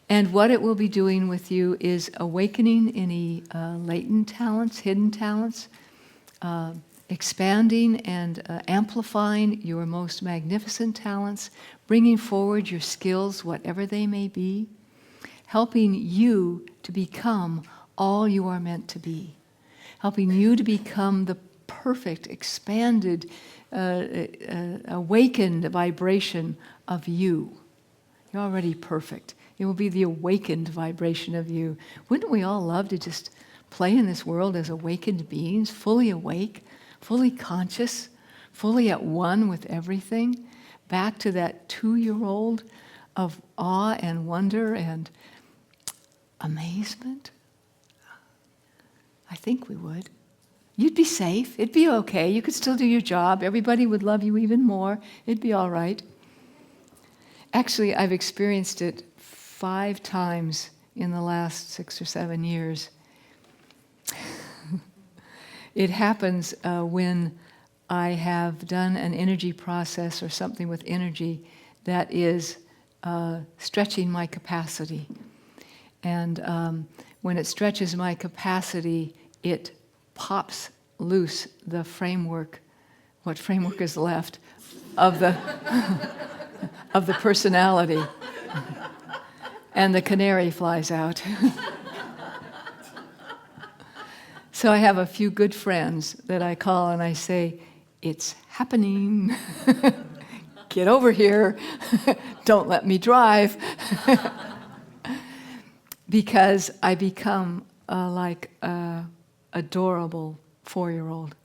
And what it will be doing with you is awakening any latent talents, hidden talents, expanding and amplifying your most magnificent talents, bringing forward your skills, whatever they may be, helping you to become all you are meant to be, helping you to become the perfect, expanded, awakened vibration of you. You're already perfect. It will be the awakened vibration of you. Wouldn't we all love to just play in this world as awakened beings, fully awake, fully conscious, fully at one with everything? Back to that 2-year-old of awe and wonder and amazement? I think we would. You'd be safe. It'd be okay. You could still do your job. Everybody would love you even more. It'd be all right. Actually, I've experienced it 5 times in the last 6 or 7 years. It happens when I have done an energy process or something with energy that is stretching my capacity. And when it stretches my capacity, it pops loose the framework, what framework is left, of the of the personality. and the canary flies out. So I have a few good friends that I call and I say, "It's happening. Get over here. Don't let me drive." Because I become like an adorable 4-year-old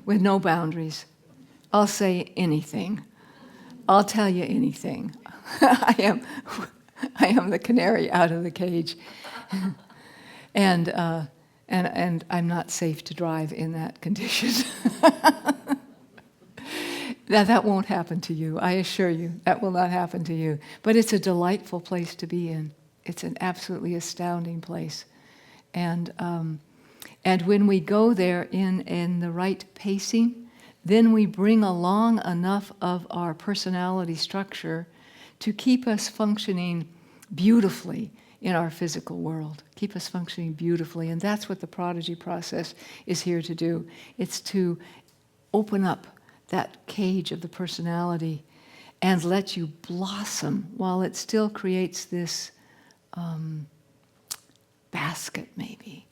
with no boundaries. I'll say anything. I'll tell you anything. I am the canary out of the cage. And I'm not safe to drive in that condition. That won't happen to you. I assure you, that will not happen to you. But it's a delightful place to be in. It's an absolutely astounding place. And when we go there in the right pacing, then we bring along enough of our personality structure to keep us functioning beautifully in our physical world, keep us functioning beautifully. And that's what the Prodigy Process is here to do. It's to open up that cage of the personality and let you blossom while it still creates this basket, maybe,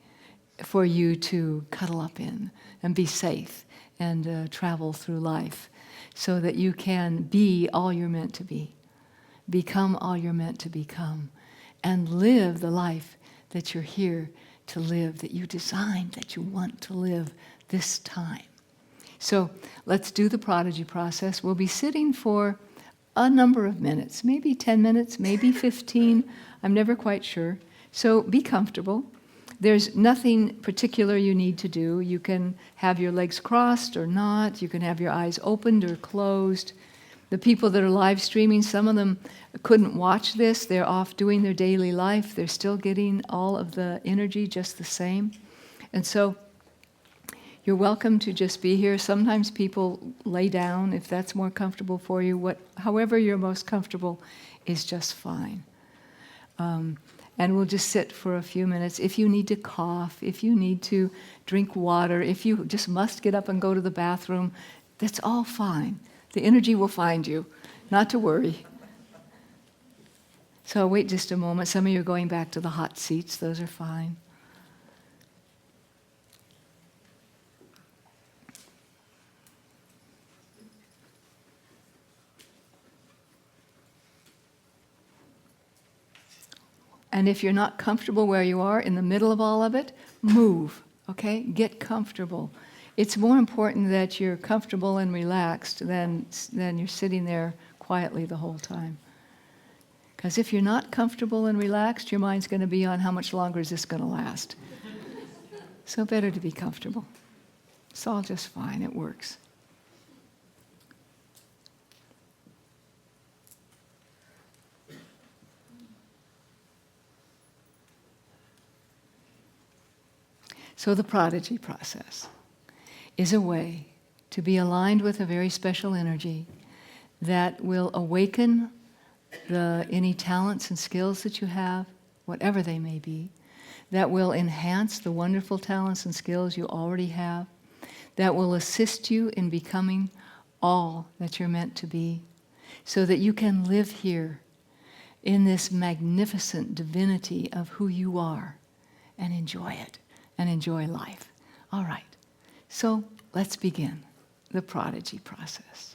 for you to cuddle up in and be safe and travel through life so that you can be all you're meant to be, become all you're meant to become, and live the life that you're here to live, that you designed, that you want to live this time. So let's do the Prodigy Process. We'll be sitting for a number of minutes, maybe 10 minutes, maybe 15. I'm never quite sure. So be comfortable. There's nothing particular you need to do. You can have your legs crossed or not. You can have your eyes opened or closed. The people that are live streaming, some of them couldn't watch this. They're off doing their daily life. They're still getting all of the energy just the same. And so you're welcome to just be here. Sometimes people lay down if that's more comfortable for you. However you're most comfortable is just fine. And we'll just sit for a few minutes. If you need to cough, if you need to drink water, if you just must get up and go to the bathroom, that's all fine. The energy will find you, not to worry. So wait just a moment. Some of you are going back to the hot seats. Those are fine. And if you're not comfortable where you are in the middle of all of it, move, okay? Get comfortable. It's more important that you're comfortable and relaxed than you're sitting there quietly the whole time. Because if you're not comfortable and relaxed, your mind's going to be on how much longer is this going to last. So better to be comfortable. It's all just fine. It works. So the Prodigy Process is a way to be aligned with a very special energy that will awaken any talents and skills that you have, whatever they may be, that will enhance the wonderful talents and skills you already have, that will assist you in becoming all that you're meant to be, so that you can live here in this magnificent divinity of who you are and enjoy it and enjoy life. All right, so let's begin the Prodigy Process.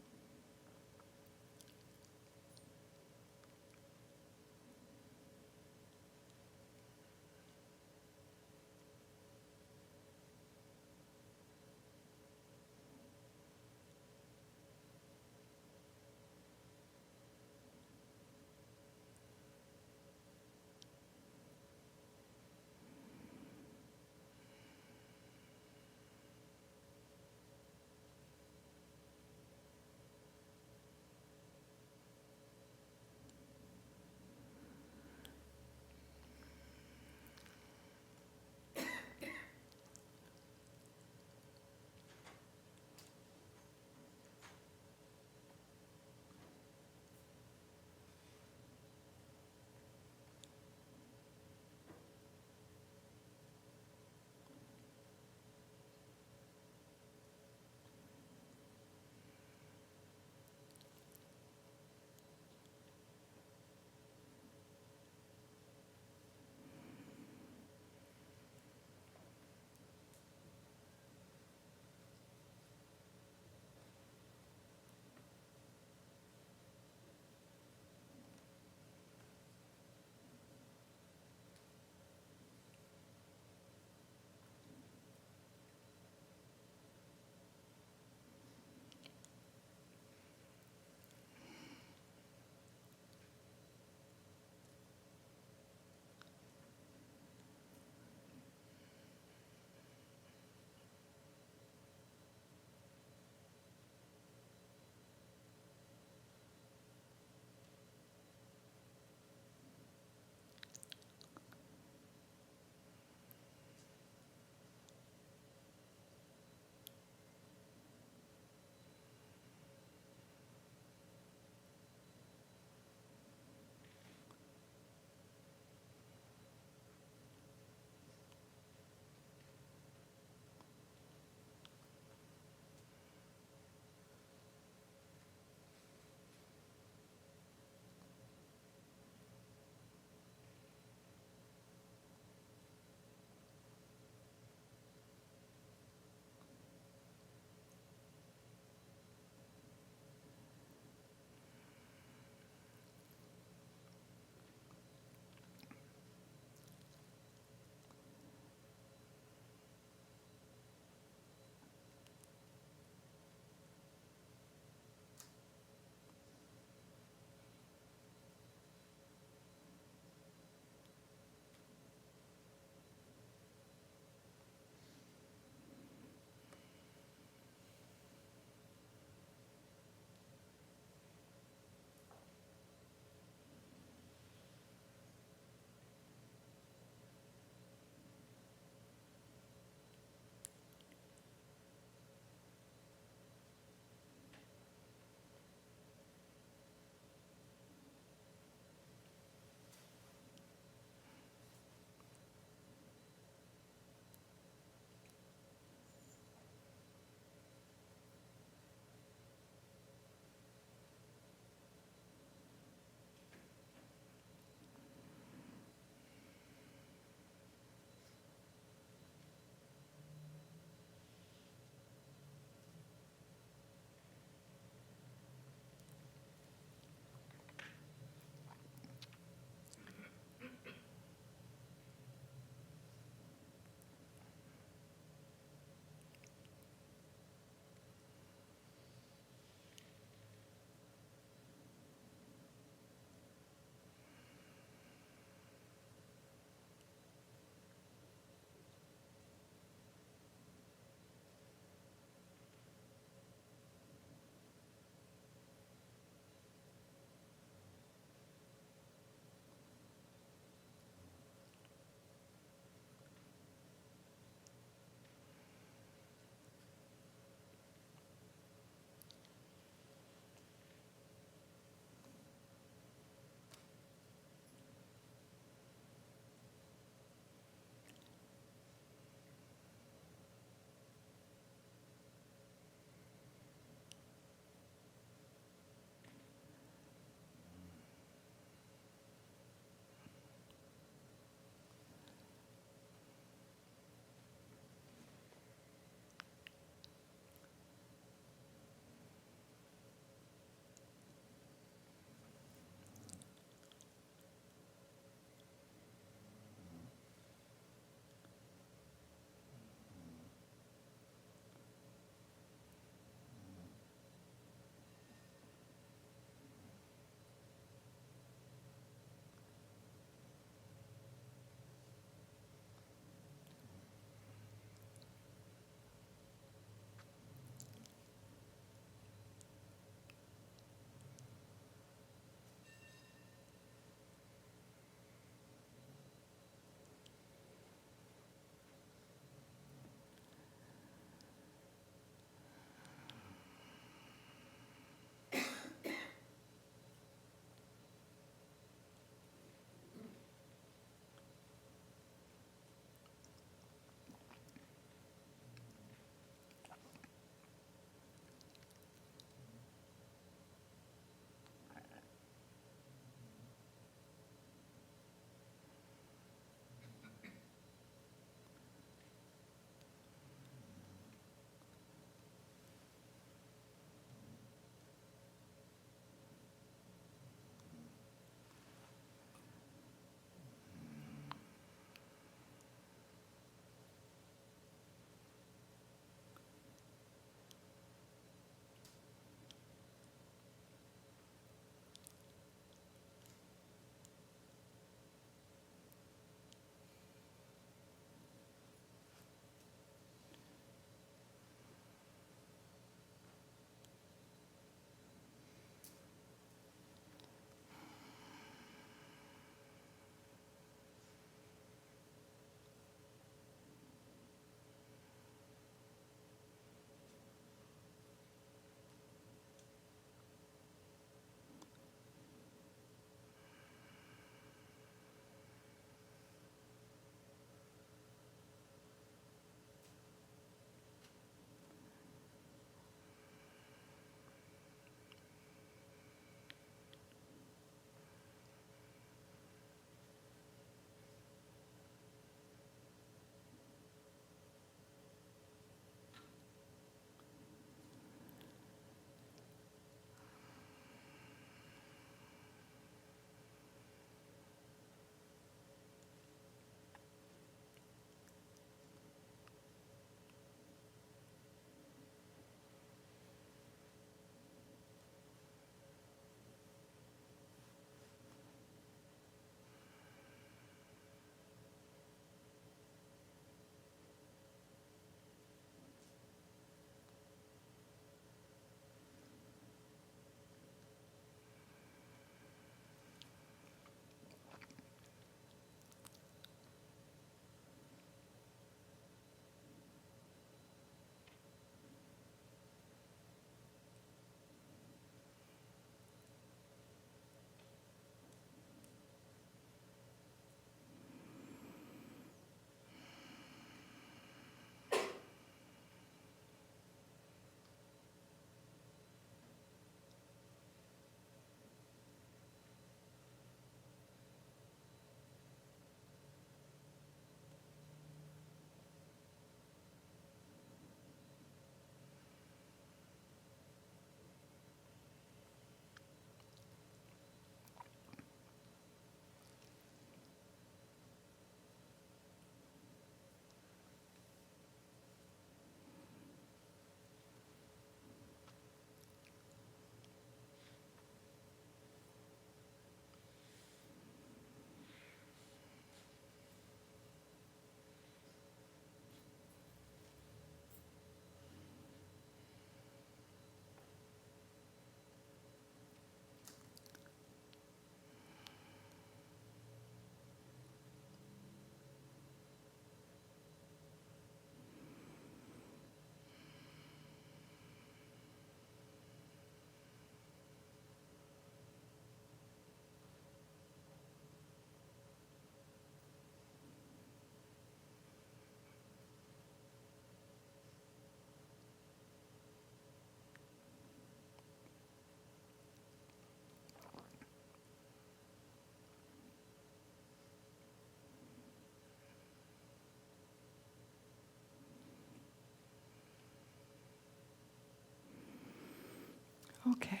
Okay.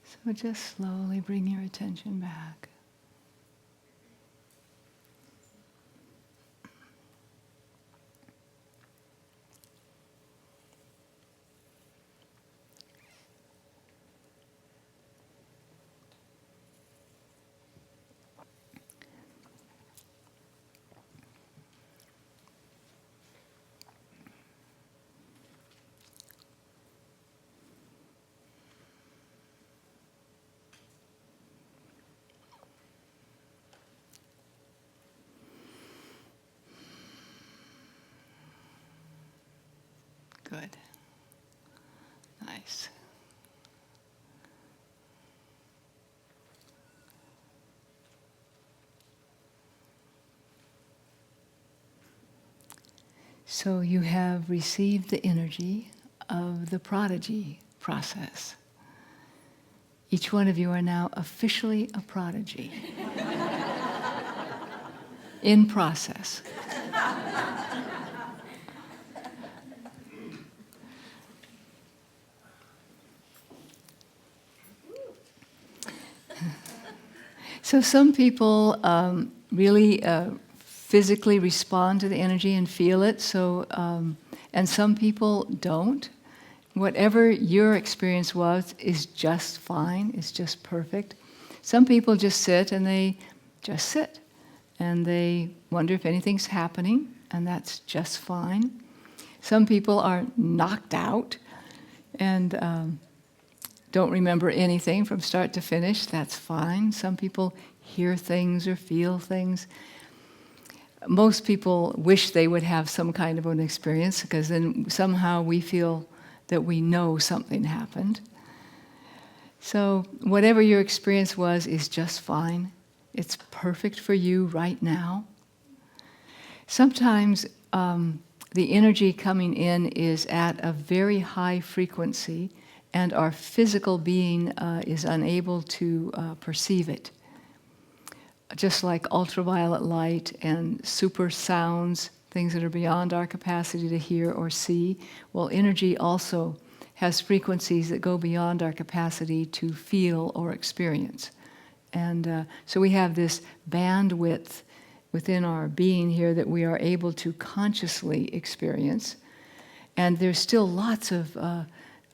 So just slowly bring your attention back. Good. Nice. So you have received the energy of the Prodigy Process. Each one of you are now officially a prodigy. In process. So some people really physically respond to the energy and feel it. So, and some people don't. Whatever your experience was is just fine. It's just perfect. Some people just sit and they just sit, and they wonder if anything's happening, and that's just fine. Some people are knocked out and don't remember anything from start to finish. That's fine. Some people hear things or feel things. Most people wish they would have some kind of an experience, because then somehow we feel that we know something happened. So whatever your experience was is just fine. It's perfect for you right now. Sometimes the energy coming in is at a very high frequency, and our physical being is unable to perceive it. Just like ultraviolet light and super sounds, things that are beyond our capacity to hear or see, well, energy also has frequencies that go beyond our capacity to feel or experience. And so we have this bandwidth within our being here that we are able to consciously experience. And there's still lots of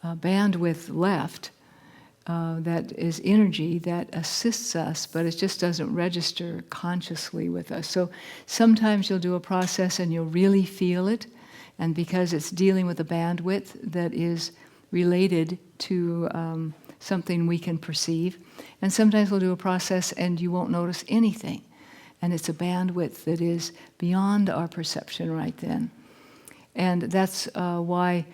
bandwidth left that is energy that assists us, but it just doesn't register consciously with us. So sometimes you'll do a process and you'll really feel it, and because it's dealing with a bandwidth that is related to something we can perceive. And sometimes we'll do a process and you won't notice anything, and it's a bandwidth that is beyond our perception right then. And that's why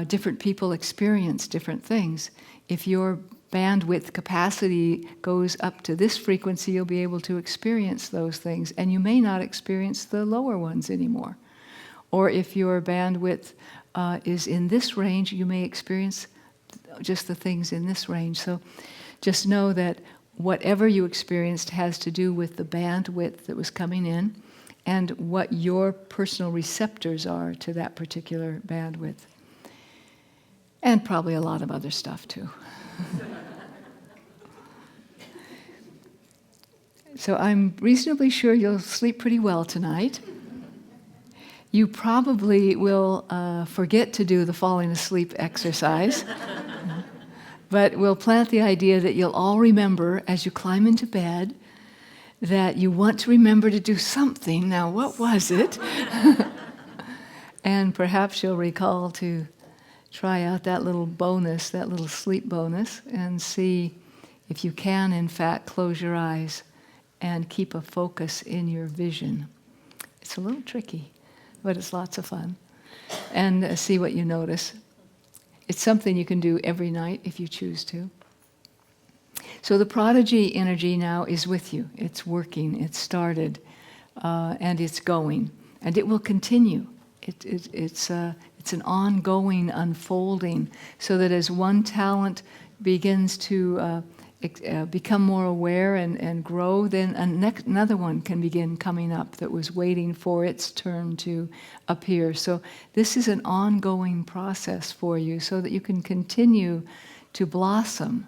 different people experience different things. If your bandwidth capacity goes up to this frequency, you'll be able to experience those things, and you may not experience the lower ones anymore. Or if your bandwidth is in this range, you may experience just the things in this range. So just know that whatever you experienced has to do with the bandwidth that was coming in and what your personal receptors are to that particular bandwidth. And probably a lot of other stuff too. So I'm reasonably sure you'll sleep pretty well tonight. You probably will forget to do the falling asleep exercise, but we'll plant the idea that you'll all remember as you climb into bed that you want to remember to do something. Now, what was it? And perhaps you'll recall to try out that little bonus, that little sleep bonus, and see if you can, in fact, close your eyes and keep a focus in your vision. It's a little tricky, but it's lots of fun. And see what you notice. It's something you can do every night if you choose to. So the prodigy energy now is with you. It's working, it's started, and it's going. And it will continue. It's an ongoing unfolding, so that as one talent begins to become more aware and grow, then another one can begin coming up that was waiting for its turn to appear. So this is an ongoing process for you so that you can continue to blossom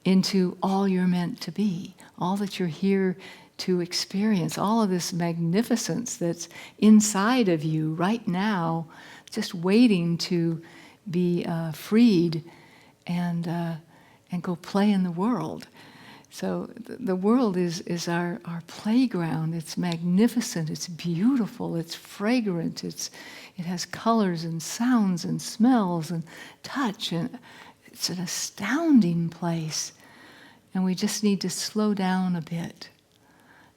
into all you're meant to be, all that you're here to experience, all of this magnificence that's inside of you right now, just waiting to be freed and go play in the world. So the world is our playground. It's magnificent, it's beautiful, it's fragrant, it has colors and sounds and smells and touch, and it's an astounding place. And we just need to slow down a bit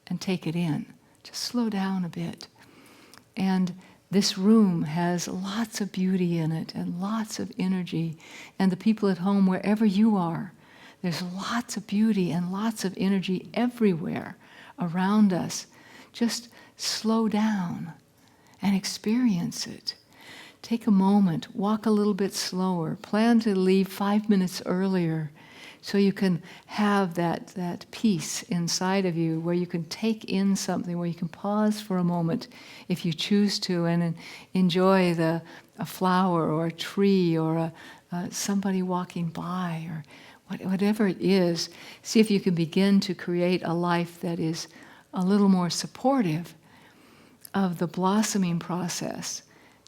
and take it in. Just slow down a bit. And this room has lots of beauty in it and lots of energy. And the people at home, wherever you are, there's lots of beauty and lots of energy everywhere around us. Just slow down and experience it. Take a moment, walk a little bit slower. Plan to leave 5 minutes earlier so you can have that peace inside of you where you can take in something, where you can pause for a moment if you choose to and enjoy a flower or a tree or somebody walking by or whatever it is. See if you can begin to create a life that is a little more supportive of the blossoming process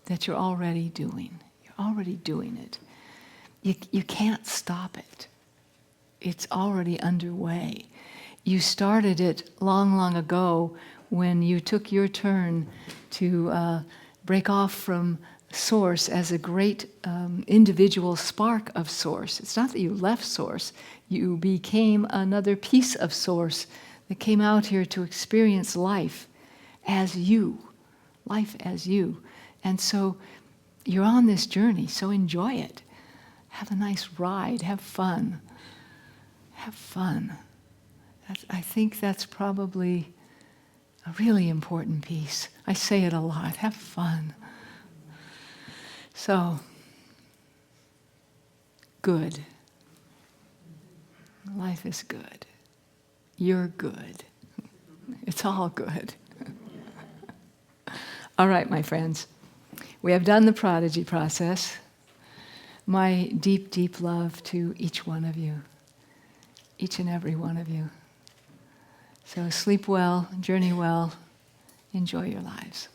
that you're already doing. You're already doing it. You can't stop it. It's already underway. You started it long, long ago when you took your turn to break off from Source as a great individual spark of Source. It's not that you left Source. You became another piece of Source that came out here to experience life as you. Life as you. And so you're on this journey, so enjoy it. Have a nice ride. Have fun. Have fun. I think that's probably a really important piece. I say it a lot. Have fun. So, good. Life is good. You're good. It's all good. All right, my friends. We have done the Prodigy process. My deep, deep love to each one of you. Each and every one of you. So sleep well, journey well, enjoy your lives.